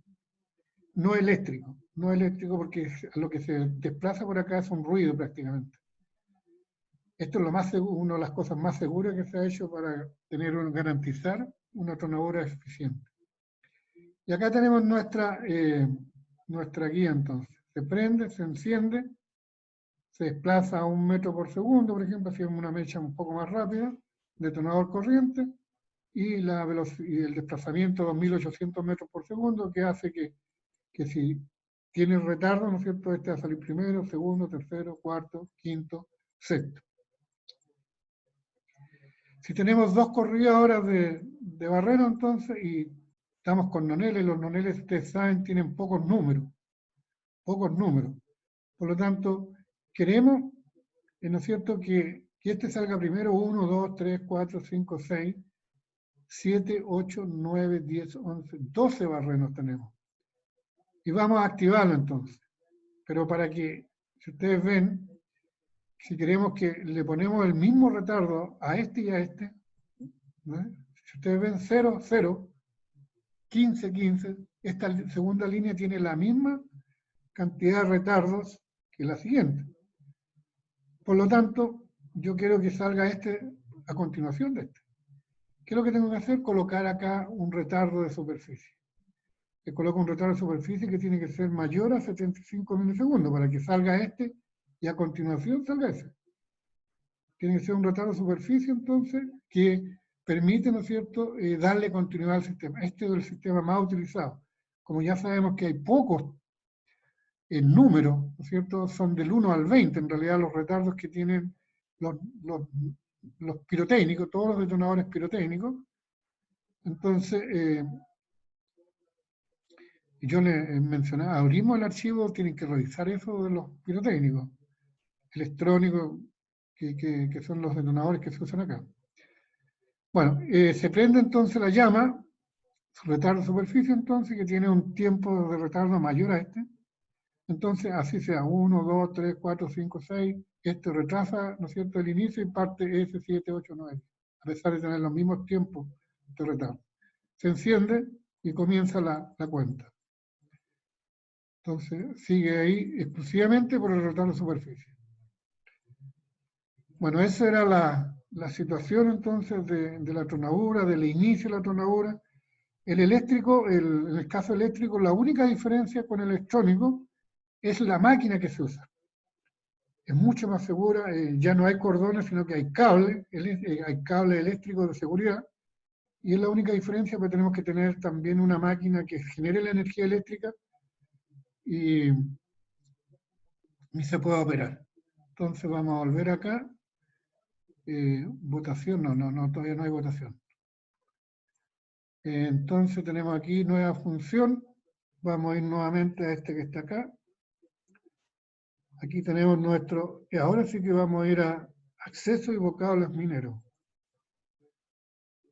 No eléctrico. No eléctrico porque lo que se desplaza por acá es un ruido prácticamente. Esto es lo más seguro, una de las cosas más seguras que se ha hecho para garantizar una tronadura eficiente. Y acá tenemos nuestra guía entonces. Se prende, se enciende, se desplaza a 1 metro por segundo, por ejemplo, si es una mecha un poco más rápida, detonador corriente, y el desplazamiento a 2.800 metros por segundo, que hace que si tiene retardo, ¿no es cierto?, este va a salir primero, segundo, tercero, cuarto, quinto, sexto. Si tenemos 2 corridas ahora de barreno, entonces, y estamos con noneles, los noneles, ustedes saben, tienen pocos números. Por lo tanto, queremos, ¿no es cierto?, que este salga primero 1, 2, 3, 4, 5, 6, 7, 8, 9, 10, 11, 12 barrenos tenemos. Y vamos a activarlo entonces. Pero para que, si ustedes ven, si queremos que le ponemos el mismo retardo a este y a este, ¿no? Si ustedes ven 0, 0, 15, 15, esta segunda línea tiene la misma cantidad de retardos que la siguiente. Por lo tanto, yo quiero que salga este a continuación de este. ¿Qué es lo que tengo que hacer? Colocar acá un retardo de superficie. Le coloco un retardo de superficie que tiene que ser mayor a 75 milisegundos para que salga este y a continuación salga ese. Tiene que ser un retardo de superficie, entonces, que permite, ¿no es cierto?, darle continuidad al sistema. Este es el sistema más utilizado. Como ya sabemos que hay pocos en número, ¿no es cierto?, son del 1 al 20, en realidad, los retardos que tienen los pirotécnicos, todos los detonadores pirotécnicos. Entonces, yo les mencionaba, abrimos el archivo, tienen que revisar eso de los pirotécnicos, electrónicos, que son los detonadores que se usan acá. Bueno, se prende entonces la llama, su retardo de superficie entonces, que tiene un tiempo de retardo mayor a este. Entonces, así sea 1, 2, 3, 4, 5, 6, este retrasa, ¿no es cierto?, el inicio y parte S7, 8, 9, a pesar de tener los mismos tiempos de retardo. Se enciende y comienza la cuenta. Entonces, sigue ahí exclusivamente por el retardo de superficie. Bueno, esa era la situación entonces de la tronadura, del inicio de la tronadura. El eléctrico, en el caso eléctrico, la única diferencia con el electrónico es la máquina que se usa. es mucho más segura, ya no hay cordones, sino que hay cable eléctrico de seguridad, y es la única diferencia, porque tenemos que tener también una máquina que genere la energía eléctrica y se pueda operar. Entonces vamos a volver acá. Votación, no, todavía no hay votación. Entonces tenemos aquí nueva función. Vamos a ir nuevamente a este que está acá. Aquí tenemos nuestro, y ahora sí que vamos a ir a acceso y vocablos mineros.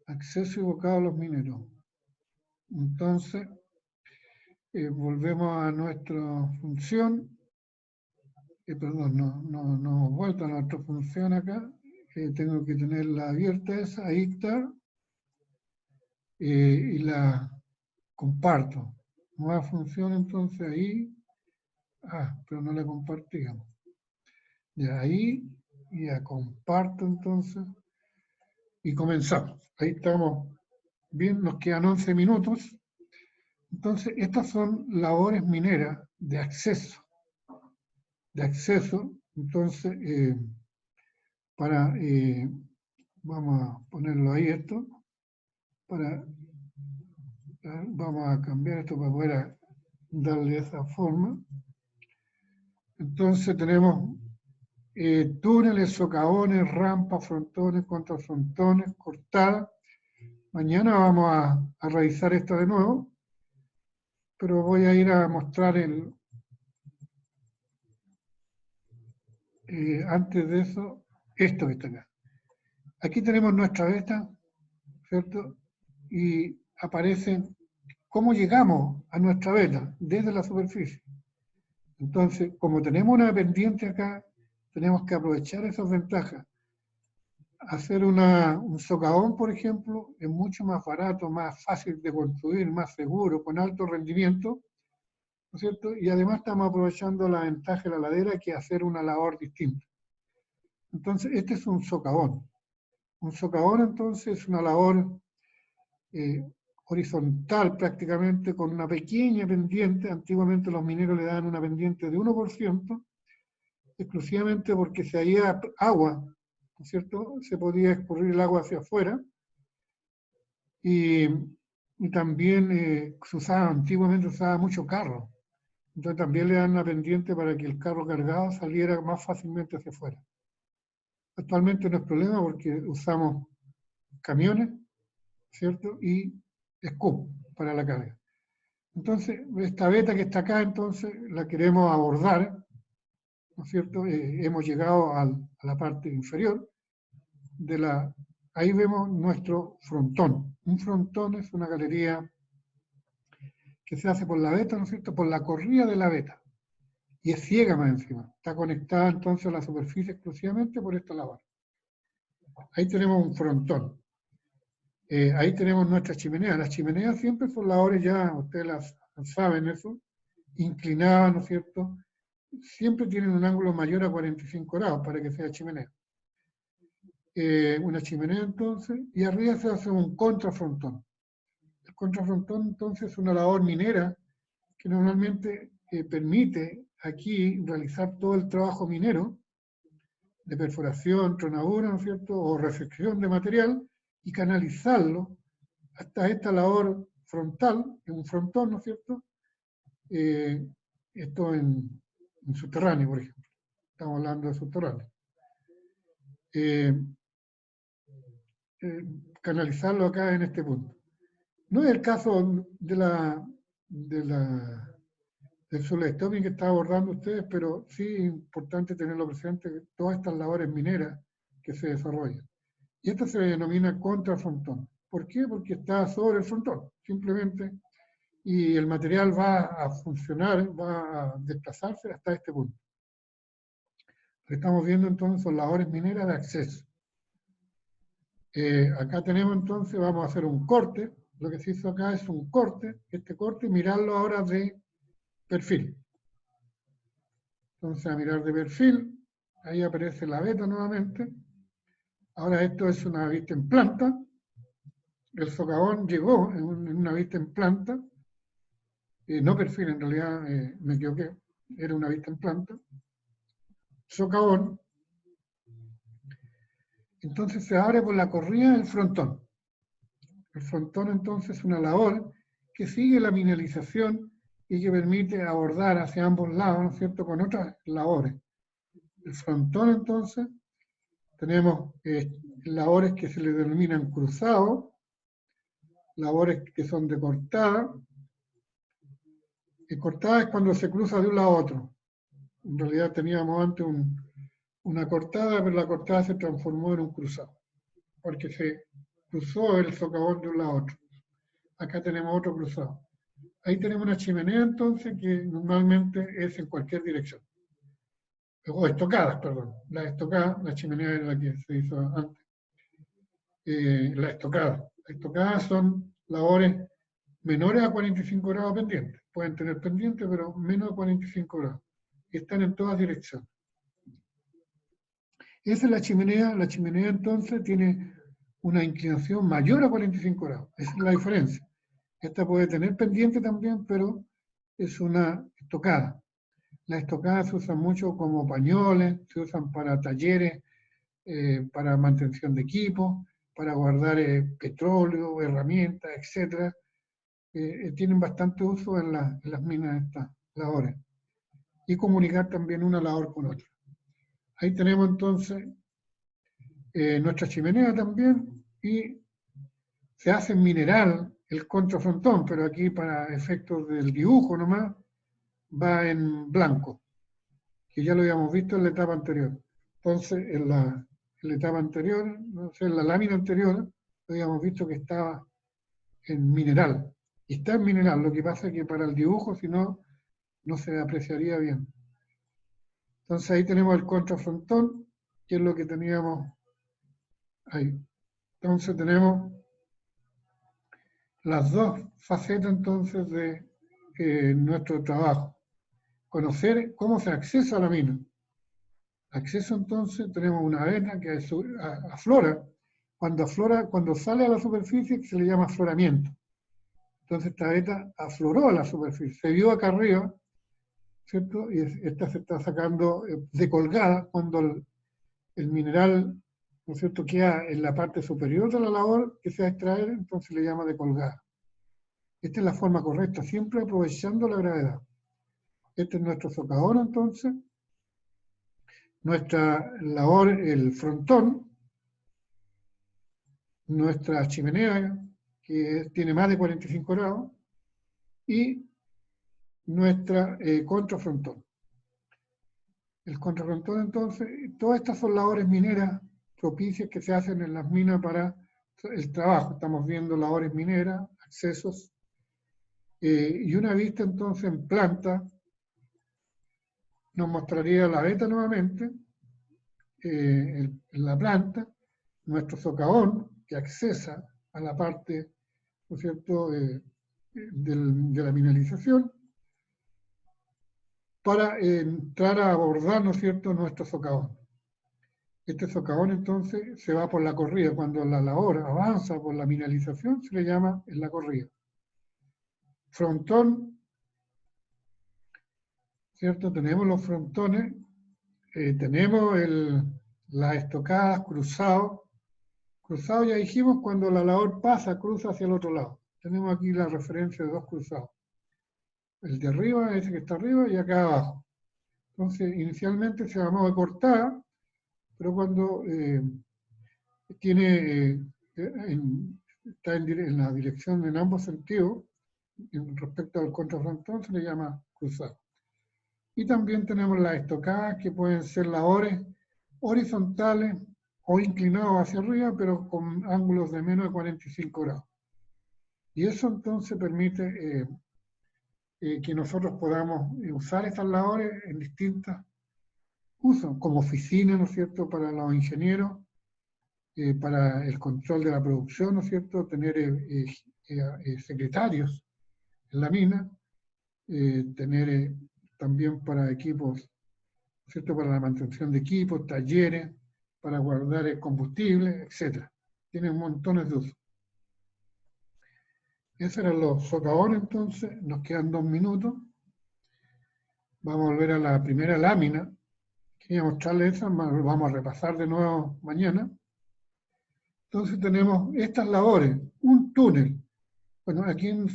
Acceso y vocablos mineros. Entonces, volvemos a nuestra función. Perdón, no hemos vuelto a nuestra función acá. Tengo que tenerla abierta esa, ahí está. Y la comparto. Nueva función, entonces ahí. Pero no la compartíamos. Ya ahí, ya comparto entonces. Y comenzamos. Ahí estamos bien, nos quedan 11 minutos. Entonces, estas son labores mineras de acceso. Entonces, vamos a ponerlo ahí esto, vamos a cambiar esto para poder darle esa forma. Entonces tenemos túneles, socavones, rampas, frontones, contrafrontones, cortadas. Mañana vamos a revisar esto de nuevo, pero voy a ir a mostrar antes de eso, esto que está acá. Aquí tenemos nuestra veta, ¿cierto? Y aparecen cómo llegamos a nuestra veta desde la superficie. Entonces, como tenemos una pendiente acá, tenemos que aprovechar esas ventajas. Hacer un socavón, por ejemplo, es mucho más barato, más fácil de construir, más seguro, con alto rendimiento, ¿no es cierto? Y además estamos aprovechando la ventaja de la ladera, que es hacer una labor distinta. Entonces, este es un socavón. Un socavón, entonces, es una labor horizontal prácticamente, con una pequeña pendiente. Antiguamente los mineros le daban una pendiente de 1%, exclusivamente porque si había agua, ¿no es cierto?, se podía escurrir el agua hacia afuera. Y también antiguamente se usaba mucho carro. Entonces también le dan una pendiente para que el carro cargado saliera más fácilmente hacia afuera. Actualmente no es problema porque usamos camiones, ¿cierto?, y scoop para la carga. Entonces, esta veta que está acá, entonces, la queremos abordar, ¿no es cierto? Hemos llegado a la parte inferior de la... Ahí vemos nuestro frontón. Un frontón es una galería que se hace por la veta, ¿no es cierto?, por la corrida de la veta. Y es ciega más encima. Está conectada entonces a la superficie exclusivamente por esta labor. Ahí tenemos un frontón. Ahí tenemos nuestra chimenea. Las chimeneas siempre son labores, ya ustedes las saben eso, inclinadas, ¿no es cierto? Siempre tienen un ángulo mayor a 45 grados para que sea chimenea. Una chimenea entonces, y arriba se hace un contrafrontón. El contrafrontón entonces es una labor minera que normalmente permite aquí realizar todo el trabajo minero de perforación, tronadura, ¿no es cierto?, o reflexión de material, y canalizarlo hasta esta labor frontal, en un frontón, ¿no es cierto? Esto en subterráneo, por ejemplo. Estamos hablando de subterráneo. Canalizarlo acá en este punto. No es el caso del solestoping que está abordando ustedes, pero sí es importante tenerlo presente, que todas estas labores mineras que se desarrollan. Y esto se denomina contrafrontón. ¿Por qué? Porque está sobre el frontón, simplemente, y el material va a funcionar, va a desplazarse hasta este punto. Lo que estamos viendo entonces son labores mineras de acceso. Acá tenemos entonces, vamos a hacer un corte. Lo que se hizo acá es un corte, este corte, y mirarlo ahora de perfil. Entonces a mirar de perfil, ahí aparece la veta nuevamente. Ahora esto es una vista en planta. El socavón llegó en una vista en planta. No perfil, en realidad me equivoqué. Era una vista en planta. socavón, entonces se abre por la corrida del frontón. El frontón entonces es una labor que sigue la mineralización y que permite abordar hacia ambos lados, ¿no es cierto?, con otras labores. El frontón entonces tenemos labores que se le denominan cruzados, labores que son de cortada. Y cortada es cuando se cruza de un lado a otro. En realidad teníamos antes una cortada, pero la cortada se transformó en un cruzado, porque se cruzó el socavón de un lado a otro. Acá tenemos otro cruzado. Ahí tenemos una chimenea entonces que normalmente es en cualquier dirección. O estocadas, perdón. La estocada, la chimenea era la que se hizo antes. La estocada. Las estocadas son labores menores a 45 grados pendientes. Pueden tener pendientes, pero menos de 45 grados. Y están en todas direcciones. Esa es la chimenea. La chimenea entonces tiene una inclinación mayor a 45 grados. Esa es la diferencia. Esta puede tener pendiente también, pero es una estocada. Las estocadas se usan mucho como pañoles, se usan para talleres, para mantención de equipo, para guardar petróleo, herramientas, etc. Tienen bastante uso en las minas de estas labores. Y comunicar también una labor con otra. Ahí tenemos entonces nuestra chimenea también, y se hace en mineral el contrafrontón, pero aquí para efectos del dibujo nomás, va en blanco, que ya lo habíamos visto en la etapa anterior. Entonces, en la etapa anterior, no sé, en la lámina anterior, lo habíamos visto que estaba en mineral. Y está en mineral, lo que pasa es que para el dibujo, si no, no se apreciaría bien. Entonces ahí tenemos el contrafrontón, que es lo que teníamos ahí. Entonces tenemos las dos facetas entonces de nuestro trabajo. Conocer cómo se accesa a la mina. Acceso entonces, tenemos una vena que aflora. Cuando sale a la superficie se le llama afloramiento. Entonces esta vena afloró a la superficie, se vio acá arriba, ¿cierto? Y esta se está sacando de colgada cuando el mineral, ¿no es cierto?, queda en la parte superior de la labor que se va a extraer, entonces le llama de colgada. Esta es la forma correcta, siempre aprovechando la gravedad. Este es nuestro socavón entonces. Nuestra labor, el frontón, nuestra chimenea, que tiene más de 45 grados, y nuestra contrafrontón. El contrafrontón, entonces, todas estas son labores mineras propicias que se hacen en las minas para el trabajo. Estamos viendo labores mineras, accesos, y una vista entonces en planta nos mostraría la veta nuevamente, en la planta, nuestro socavón que accesa a la parte, ¿no es cierto?, de la mineralización, para entrar a abordar, ¿no es cierto?, nuestro socavón. Este socavón entonces se va por la corrida. Cuando la labor avanza por la mineralización se le llama en la corrida. Frontón, ¿cierto? Tenemos los frontones, tenemos las estocadas, cruzados. Cruzados ya dijimos cuando la labor pasa, cruza hacia el otro lado. Tenemos aquí la referencia de dos cruzados. El de arriba, ese que está arriba, y acá abajo. Entonces, inicialmente se llamaba cortada, pero cuando está en la dirección en ambos sentidos, respecto al contrafrontón, se le llama cruzado. Y también tenemos las estocadas, que pueden ser labores horizontales o inclinados hacia arriba, pero con ángulos de menos de 45 grados. Y eso entonces permite que nosotros podamos usar estas labores en distintos usos, como oficina, ¿no es cierto?, para los ingenieros, para el control de la producción, ¿no es cierto?, tener secretarios en la mina, tener también para equipos, ¿no es cierto?, para la mantención de equipos, talleres, para guardar combustible, etc. Tiene montones de usos. Esos eran los socavones, entonces, nos quedan 2 minutos. Vamos a volver a la primera lámina, Quería mostrarles esa, lo vamos a repasar de nuevo mañana. Entonces tenemos estas labores, un túnel. Bueno, aquí en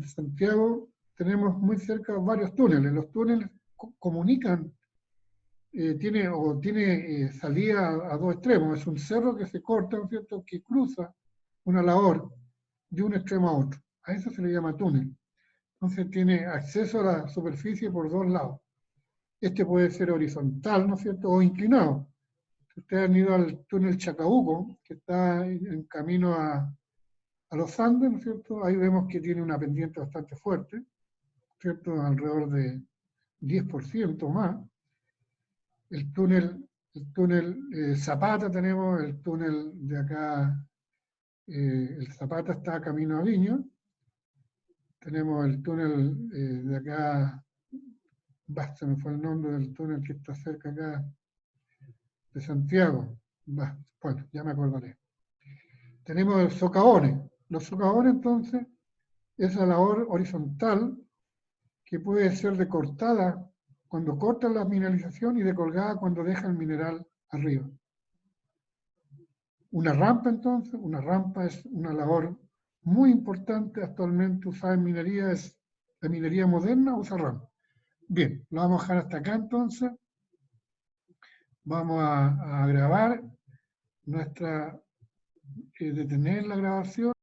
Santiago tenemos muy cerca varios túneles. Los túneles comunican, tiene salida a dos extremos. Es un cerro que se corta, ¿no es cierto?, que cruza una labor de un extremo a otro. A eso se le llama túnel. Entonces tiene acceso a la superficie por dos lados. Este puede ser horizontal, ¿no es cierto?, o inclinado. Ustedes han ido al túnel Chacabuco, que está en camino a los Andes, ¿no es cierto? Ahí vemos que tiene una pendiente bastante fuerte, ¿cierto?, alrededor de 10% más. El túnel Zapata tenemos, el túnel de acá, el Zapata está camino a Viña. Tenemos el túnel de acá, se me fue el nombre del túnel que está cerca acá, de Santiago. Bueno, ya me acordaré. Tenemos los socavones. Los socavones, entonces, es la labor horizontal que puede ser de cortada cuando corta la mineralización y de colgada cuando deja el mineral arriba. Una rampa, entonces, una rampa es una labor muy importante actualmente usada en minería, es la minería moderna usa rampa. Bien, lo vamos a dejar hasta acá entonces. Vamos a grabar detener la grabación.